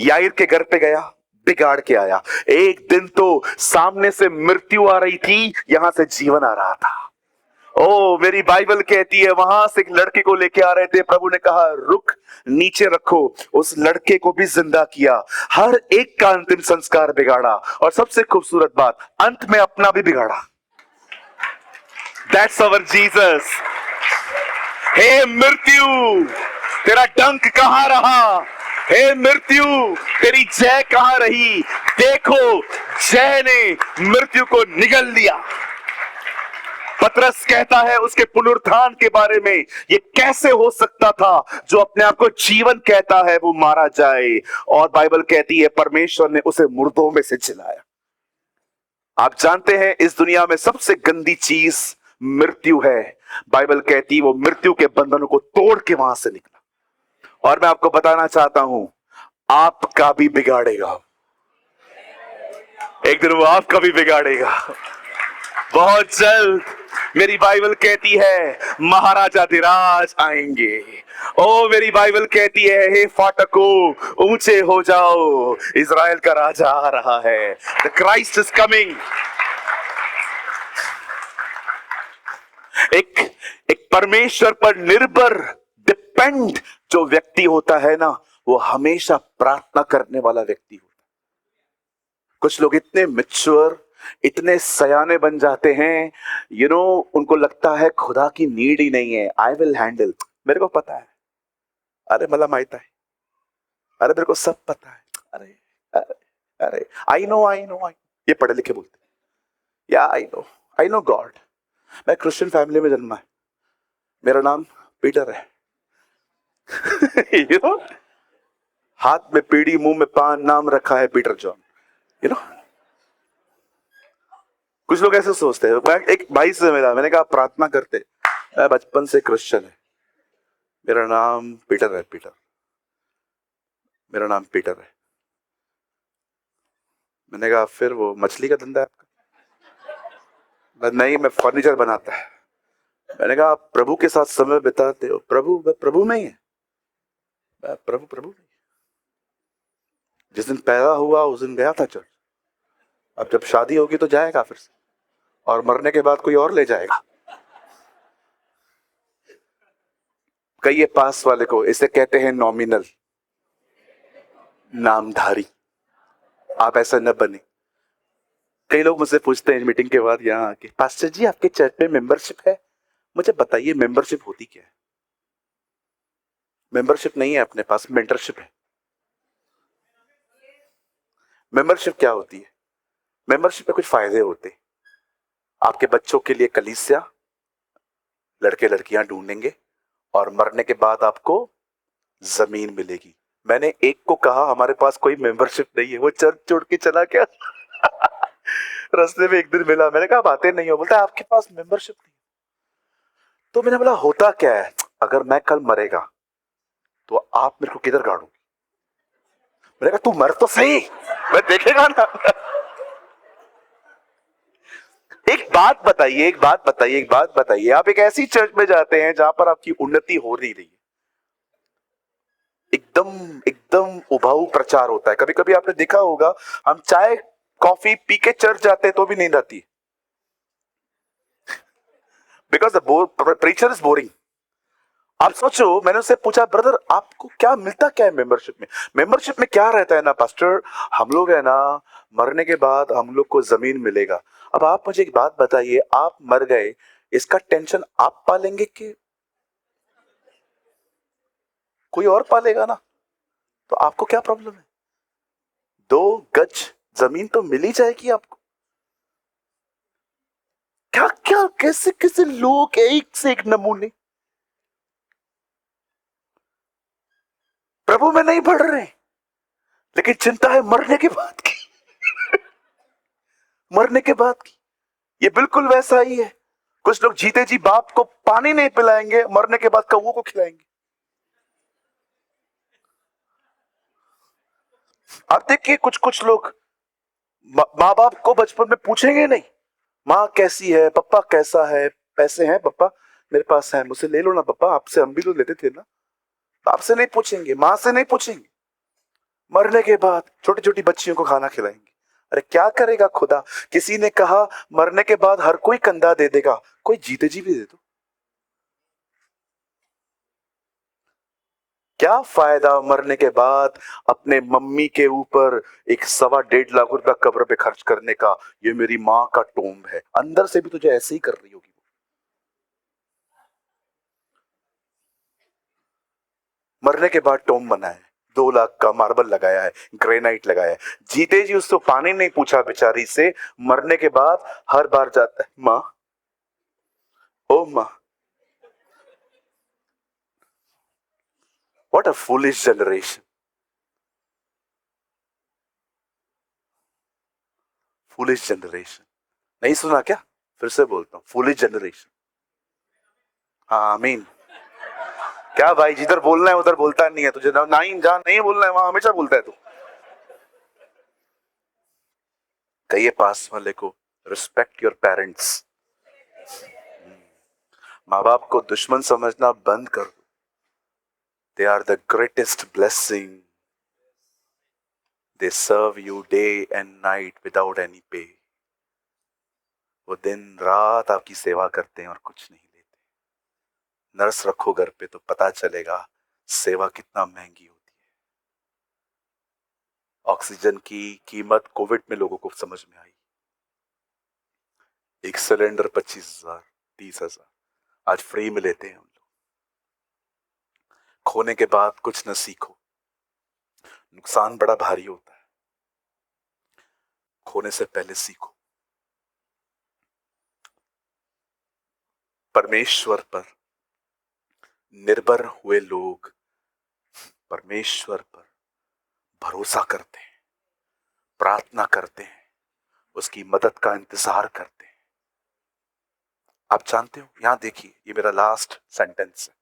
याईर के घर पे गया, बिगाड़ के आया। एक दिन तो सामने से मृत्यु आ रही थी, यहां से जीवन आ रहा था। ओ मेरी बाइबल कहती है वहां से एक लड़के को लेके आ रहे थे, प्रभु ने कहा रुक, नीचे रखो। उस लड़के को भी जिंदा किया। हर एक का अंतिम संस्कार बिगाड़ा, और सबसे खूबसूरत बात, अंत में अपना भी बिगाड़ा। That's our Jesus. हे मृत्यु, तेरा डंक कहां रहा? हे मृत्यु, तेरी जय कहां रही? देखो, जय ने मृत्यु को निगल लिया। पतरस कहता है उसके पुनरुत्थान के बारे में, ये कैसे हो सकता था जो अपने आप को जीवन कहता है वो मारा जाए? और बाइबल कहती है परमेश्वर ने उसे मुर्दों में से जिलाया। आप जानते हैं इस दुनिया में सबसे गंदी चीज मृत्यु है। बाइबल कहती है वो मृत्यु के बंधनों को तोड़ के वहां से निकला। और मैं आपको बताना चाहता हूं, आपका भी बिगाड़ेगा। एक दिन वो आपका भी बिगाड़ेगा, बहुत जल्द। मेरी बाइबल कहती है महाराजा धीराज आएंगे। ओ मेरी बाइबल कहती है हे फाटकों ऊंचे हो जाओ, इज़राइल का राजा आ रहा है। The Christ is coming. एक परमेश्वर पर निर्भर डिपेंड जो व्यक्ति होता है ना, वो हमेशा प्रार्थना करने वाला व्यक्ति होता है। कुछ लोग इतने मैच्योर, इतने सयाने बन जाते हैं, उनको लगता है खुदा की नीड ही नहीं है, आई विल हैंडल, मेरे को पता है, अरे मला माहित है, अरे मेरे को सब पता है, अरे अरे अरे आई नो, ये पढ़े लिखे बोलते हैं, या आई नो गॉड। मैं क्रिश्चियन फैमिली में जन्मा है, मेरा नाम पीटर है। हाथ में पीड़ी, मुंह में पान, नाम रखा है पीटर जॉन। कुछ लोग ऐसे सोचते हैं। मैं एक भाई से मिला, मैंने कहा प्रार्थना करते, मैं बचपन से क्रिश्चियन है, मेरा नाम पीटर है, मेरा नाम पीटर है। मैंने कहा फिर वो मछली का धंधा है आपका? नहीं, मैं फर्नीचर बनाता है। मैंने कहा आप प्रभु के साथ समय बिताते हो? प्रभु में ही है, प्रभु नहीं। जिस दिन पैदा हुआ उस दिन गया था चर्च, अब जब शादी होगी तो जाएगा फिर से, और मरने के बाद कोई और ले जाएगा। कहिए पास वाले को, इसे कहते हैं नॉमिनल, नामधारी। आप ऐसा न बने। कई लोग मुझसे पूछते हैं मीटिंग के बाद यहाँ आके, पास्टर जी आपके चर्च में मेंबरशिप है? मुझे बताइए मेंबरशिप होती क्या है? मेंबरशिप नहीं है अपने पास, मेंटरशिप है। मेंबरशिप क्या होती है? मेंबरशिप में कुछ फायदे होते हैं। आपके बच्चों के लिए कलीसिया, लड़के लड़कियां ढूंढेंगे, और मरने के बाद आपको जमीन मिलेगी। मैंने एक को कहा हमारे पास कोई मेंबरशिप नहीं है, वो चर्च छोड़ के चला गया। रास्ते में एक दिन मिला, मैंने कहा बातें नहीं हो, बोलता आपके पास मेंबरशिप नहीं। तो मैंने बोला होता क्या है? अगर मैं कल मरेगा तो आप मेरे को किधर गाड़ोगे? मैंने कहा तू मर तो सही, मैं देखेगा ना। एक बात बताइए, आप एक ऐसी चर्च में जाते हैं जहां पर आपकी उन्नति हो नहीं रही है, एकदम उबाऊ प्रचार होता है। कभी कभी आपने देखा होगा, हम चाय कॉफी पी के चर्च जाते हैं तो भी नींद आती है, because the preacher is boring. आप सोचो, मैंने उससे पूछा ब्रदर आपको क्या मिलता क्या है मेंबरशिप में? मेंबरशिप में क्या रहता है ना पास्टर, हम लोग है ना मरने के बाद हम लोग को जमीन मिलेगा। अब आप मुझे एक बात बताइए, आप मर गए, इसका टेंशन आप पालेंगे कि कोई और पालेगा ना? तो आपको क्या प्रॉब्लम है? 2 गज जमीन तो मिल ही जाएगी आपको। क्या क्या कैसे कैसे लोग, एक से एक नमूने प्रभु में नहीं बढ़ रहे, लेकिन चिंता है मरने के बाद की। मरने के बाद की। ये बिल्कुल वैसा ही है। कुछ लोग जीते जी बाप को पानी नहीं पिलाएंगे, मरने के बाद कौओं को खिलाएंगे। आप देखिए कुछ कुछ लोग माँ बाप को बचपन में पूछेंगे नहीं, माँ कैसी है, पापा कैसा है, पैसे हैं पापा, मेरे पास है, मुझसे ले लो ना पापा, आपसे हम भी तो लेते थे ना। आपसे नहीं पूछेंगे, माँ से नहीं पूछेंगे। मरने के बाद छोटी छोटी बच्चियों को खाना खिलाएंगे। अरे क्या करेगा खुदा? किसी ने कहा मरने के बाद हर कोई कंधा दे देगा, कोई जीते जी भी दे दो। क्या फायदा मरने के बाद अपने मम्मी के ऊपर एक 1.25 लाख रुपया कब्र पे खर्च करने का? ये मेरी माँ का टोम्ब है, अंदर से भी तुझे ऐसे ही कर रही होगी। मरने के बाद टोम्ब बना है, 2 लाख का मार्बल लगाया है, ग्रेनाइट लगाया है। जीते जी उसको पानी नहीं पूछा बेचारी से, मरने के बाद हर बार जाता है, माँ ओ माँ। What a foolish generation. Foolish generation. नहीं सुना क्या? फिर से बोलता हूं, foolish generation. हाँ आमीन। क्या भाई, जिधर बोलना है उधर बोलता नहीं है, तुझे नहीं जहां नहीं बोलना है वहां हमेशा बोलता है तू। कहिए पास वाले को, रिस्पेक्ट योर पेरेंट्स। माँ बाप को दुश्मन समझना बंद कर दो। They are the greatest blessing. They serve you day and night without any pay. वो दिन रात आपकी सेवा करते हैं और कुछ नहीं लेते। नर्स रखो घर पे तो पता चलेगा सेवा कितना महंगी होती है। ऑक्सीजन की कीमत कोविड में लोगों को समझ में आई। एक सिलेंडर 25,000 30,000 आज फ्री में लेते हैं हम लोग। खोने के बाद कुछ न सीखो, नुकसान बड़ा भारी होता है। खोने से पहले सीखो। परमेश्वर पर निर्भर हुए लोग परमेश्वर पर भरोसा करते हैं, प्रार्थना करते हैं, उसकी मदद का इंतजार करते हैं। आप जानते हो, यहां देखिए, ये मेरा लास्ट सेंटेंस है,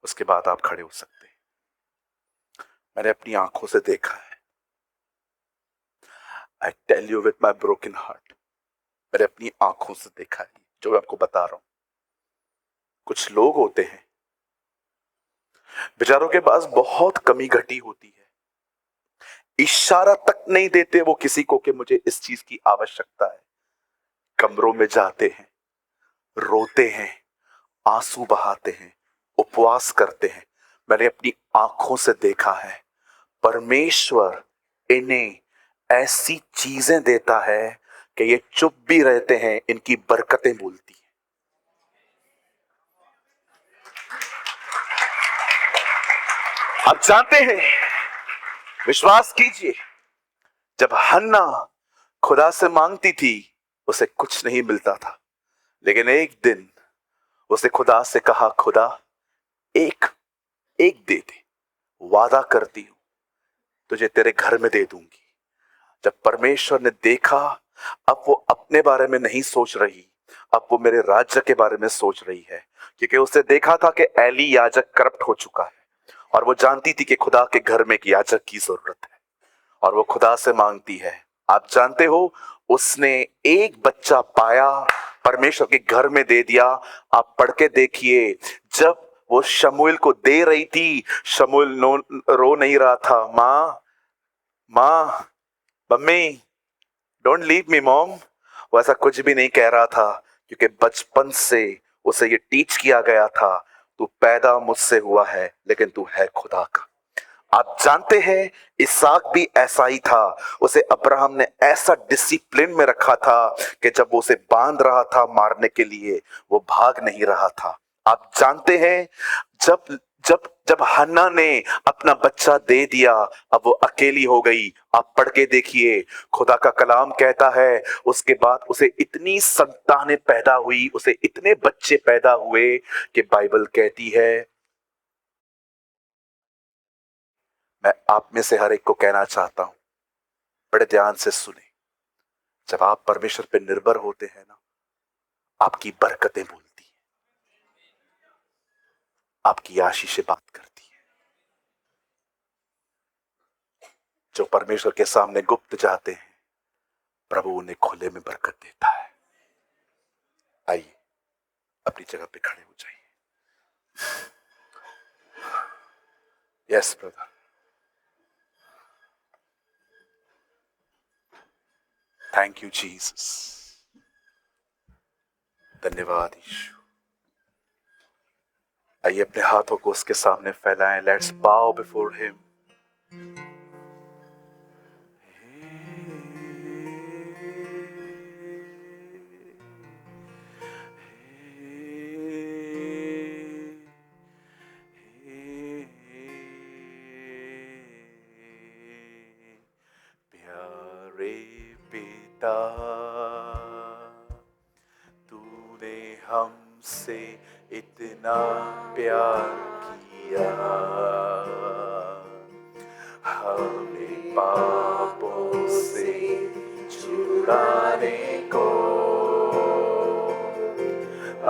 उसके बाद आप खड़े हो सकते हैं। मैंने अपनी आंखों से देखा है। I tell you with my broken heart, मैंने अपनी आंखों से देखा है जो मैं आपको बता रहा हूं। कुछ लोग होते हैं बेचारों के पास बहुत कमी घटी होती है, इशारा तक नहीं देते वो किसी को कि मुझे इस चीज की आवश्यकता है। कमरों में जाते हैं, रोते हैं, आंसू बहाते हैं, उपवास करते हैं। मैंने अपनी आंखों से देखा है परमेश्वर इन्हें ऐसी चीजें देता है कि ये चुप भी रहते हैं, इनकी बरकतें बोलती हैं। आप जानते हैं, विश्वास कीजिए, जब हन्ना खुदा से मांगती थी उसे कुछ नहीं मिलता था, लेकिन एक दिन उसे खुदा से कहा, खुदा एक दे दे, वादा करती हूं तुझे तेरे घर में दे दूंगी। जब परमेश्वर ने देखा अब वो अपने बारे में नहीं सोच रही, अब वो मेरे राज्य के बारे में सोच रही है, क्योंकि उसे देखा था कि एली याजक करप्ट हो चुका है और वो जानती थी कि खुदा के घर में एक याजक की जरूरत है और वो खुदा से मांगती है। आप जानते हो, उसने एक बच्चा पाया, परमेश्वर के घर में दे दिया। आप पढ़ के देखिए, जब वो शमूएल को दे रही थी, शमूएल रो नहीं रहा था, माँ mummy don't leave me mom. वो ऐसा कुछ भी नहीं कह रहा था, क्योंकि बचपन से उसे ये टीच किया गया था, तू पैदा मुझसे हुआ है लेकिन तू है खुदा का। आप जानते हैं, इसहाक भी ऐसा ही था। उसे अब्राहम ने ऐसा डिसिप्लिन में रखा था कि जब वो उसे बांध रहा था मारने के लिए, वो भाग नहीं रहा था। आप जानते हैं, जब जब जब हन्ना ने अपना बच्चा दे दिया, अब वो अकेली हो गई। आप पढ़ के देखिए, खुदा का कलाम कहता है उसके बाद उसे इतनी संतानें पैदा हुई, उसे इतने बच्चे पैदा हुए कि बाइबल कहती है, मैं आप में से हर एक को कहना चाहता हूं, बड़े ध्यान से सुने, जब आप परमेश्वर पे निर्भर होते हैं ना, आपकी बरकतें बोलती है, आपकी आशीषें बात करती है। जो परमेश्वर के सामने गुप्त जाते हैं, प्रभु उन्हें खुले में बरकत देता है। आइए अपनी जगह पे खड़े हो जाइए। Yes brother. Thank you Jesus. धन्यवाद यीशु। आइए अपने हाथों को उसके सामने फैलाएं। लेट्स बाउ बिफोर हिम। प्यारे पिता, तूने हमसे इतना प्यार किया, हमें पापों से छुड़ाने को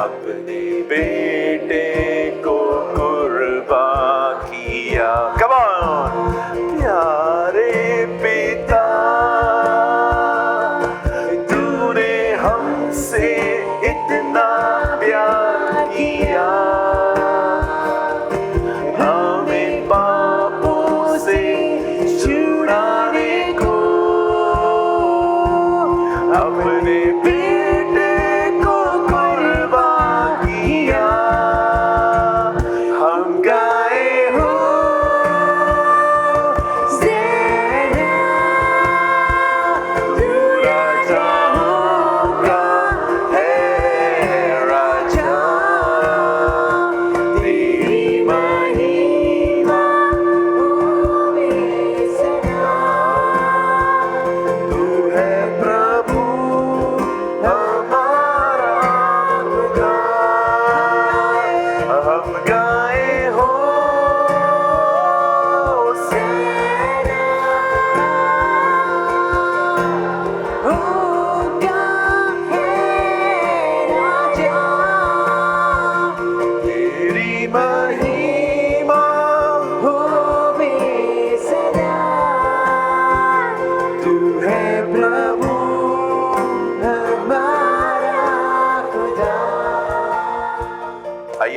अपने बेटे को कुर्बान किया। Come on! प्यारे पिता, तूने हमसे इतना प्यार किया, हमें पापों से छुड़ाने को अपने बेटे को कुर्बान किया। हम गाए हो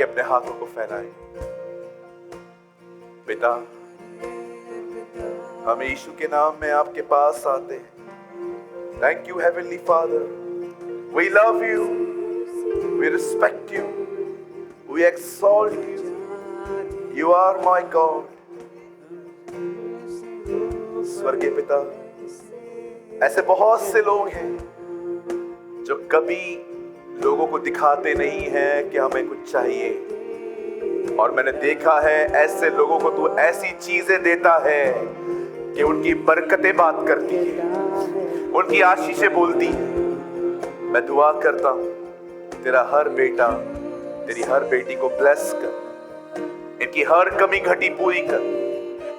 अपने हाथों को फैलाएं। पिता, हम यीशु के नाम में आपके पास आते हैं। Thank you heavenly father, we love you, we respect you, we exalt you, you are my God. स्वर्गीय पिता, ऐसे बहुत से लोग हैं जो कभी लोगों को दिखाते नहीं हैं कि हमें कुछ चाहिए, और मैंने देखा है ऐसे लोगों को तू ऐसी चीजें देता है कि उनकी बरकतें बात करती है, उनकी आशीषें बोलती है। मैं दुआ करता हूं, तेरा हर बेटा, तेरी हर बेटी को ब्लेस कर, इनकी हर कमी घटी पूरी कर।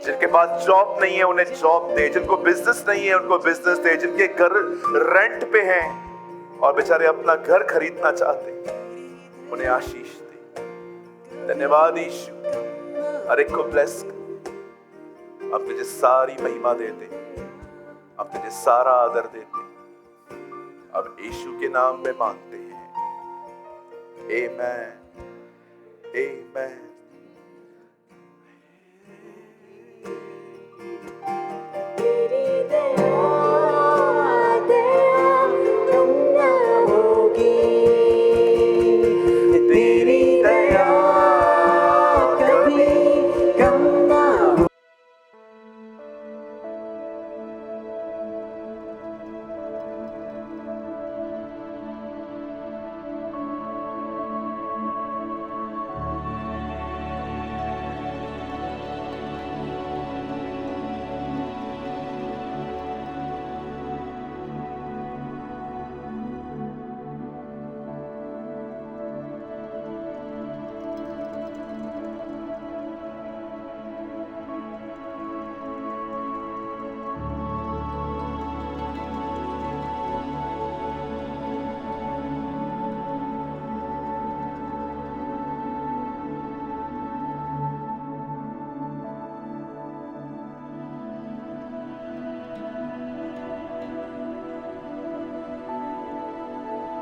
जिनके पास जॉब नहीं है उन्हें जॉब दे, जिनको बिजनेस नहीं है उनको बिजनेस दे, जिनके घर रेंट पे हैं और बेचारे अपना घर खरीदना चाहते, उन्हें आशीष दे। धन्यवाद यीशु, हर एक को ब्लेस कर। अब तुझे सारी महिमा देते, अब तुझे सारा आदर देते, अब यीशु के नाम में मांगते हैं। आमेन, आमेन।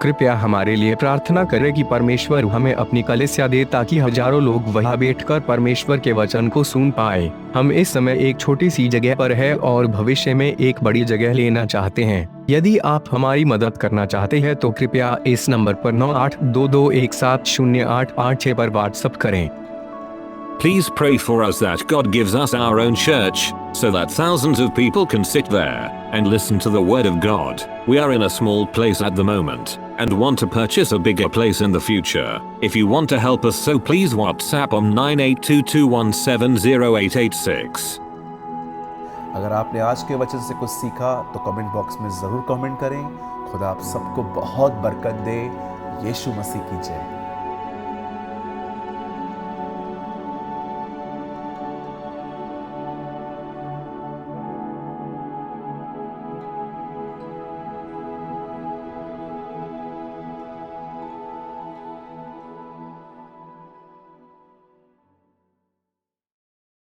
कृपया हमारे लिए प्रार्थना करें कि परमेश्वर हमें अपनी कलीसिया दे ताकि हजारों लोग वहां बैठकर परमेश्वर के वचन को सुन पाए। हम इस समय एक छोटी सी जगह पर है और भविष्य में एक बड़ी जगह लेना चाहते हैं। यदि आप हमारी मदद करना चाहते हैं तो कृपया इस नंबर पर 9822170886 पर व्हाट्सएप करें। Please pray for us that God gives us our own church, so that thousands of people can sit there and listen to the word of God. We are in a small place at the moment and want to purchase a bigger place in the future. If you want to help us, so please WhatsApp on 9822170886. अगर आपने आज के वचन से कुछ सीखा तो कमेंट बॉक्स में ज़रूर कमेंट करें। खुदा आप सबको बहुत बरकत दे। यीशु मसीह की जय।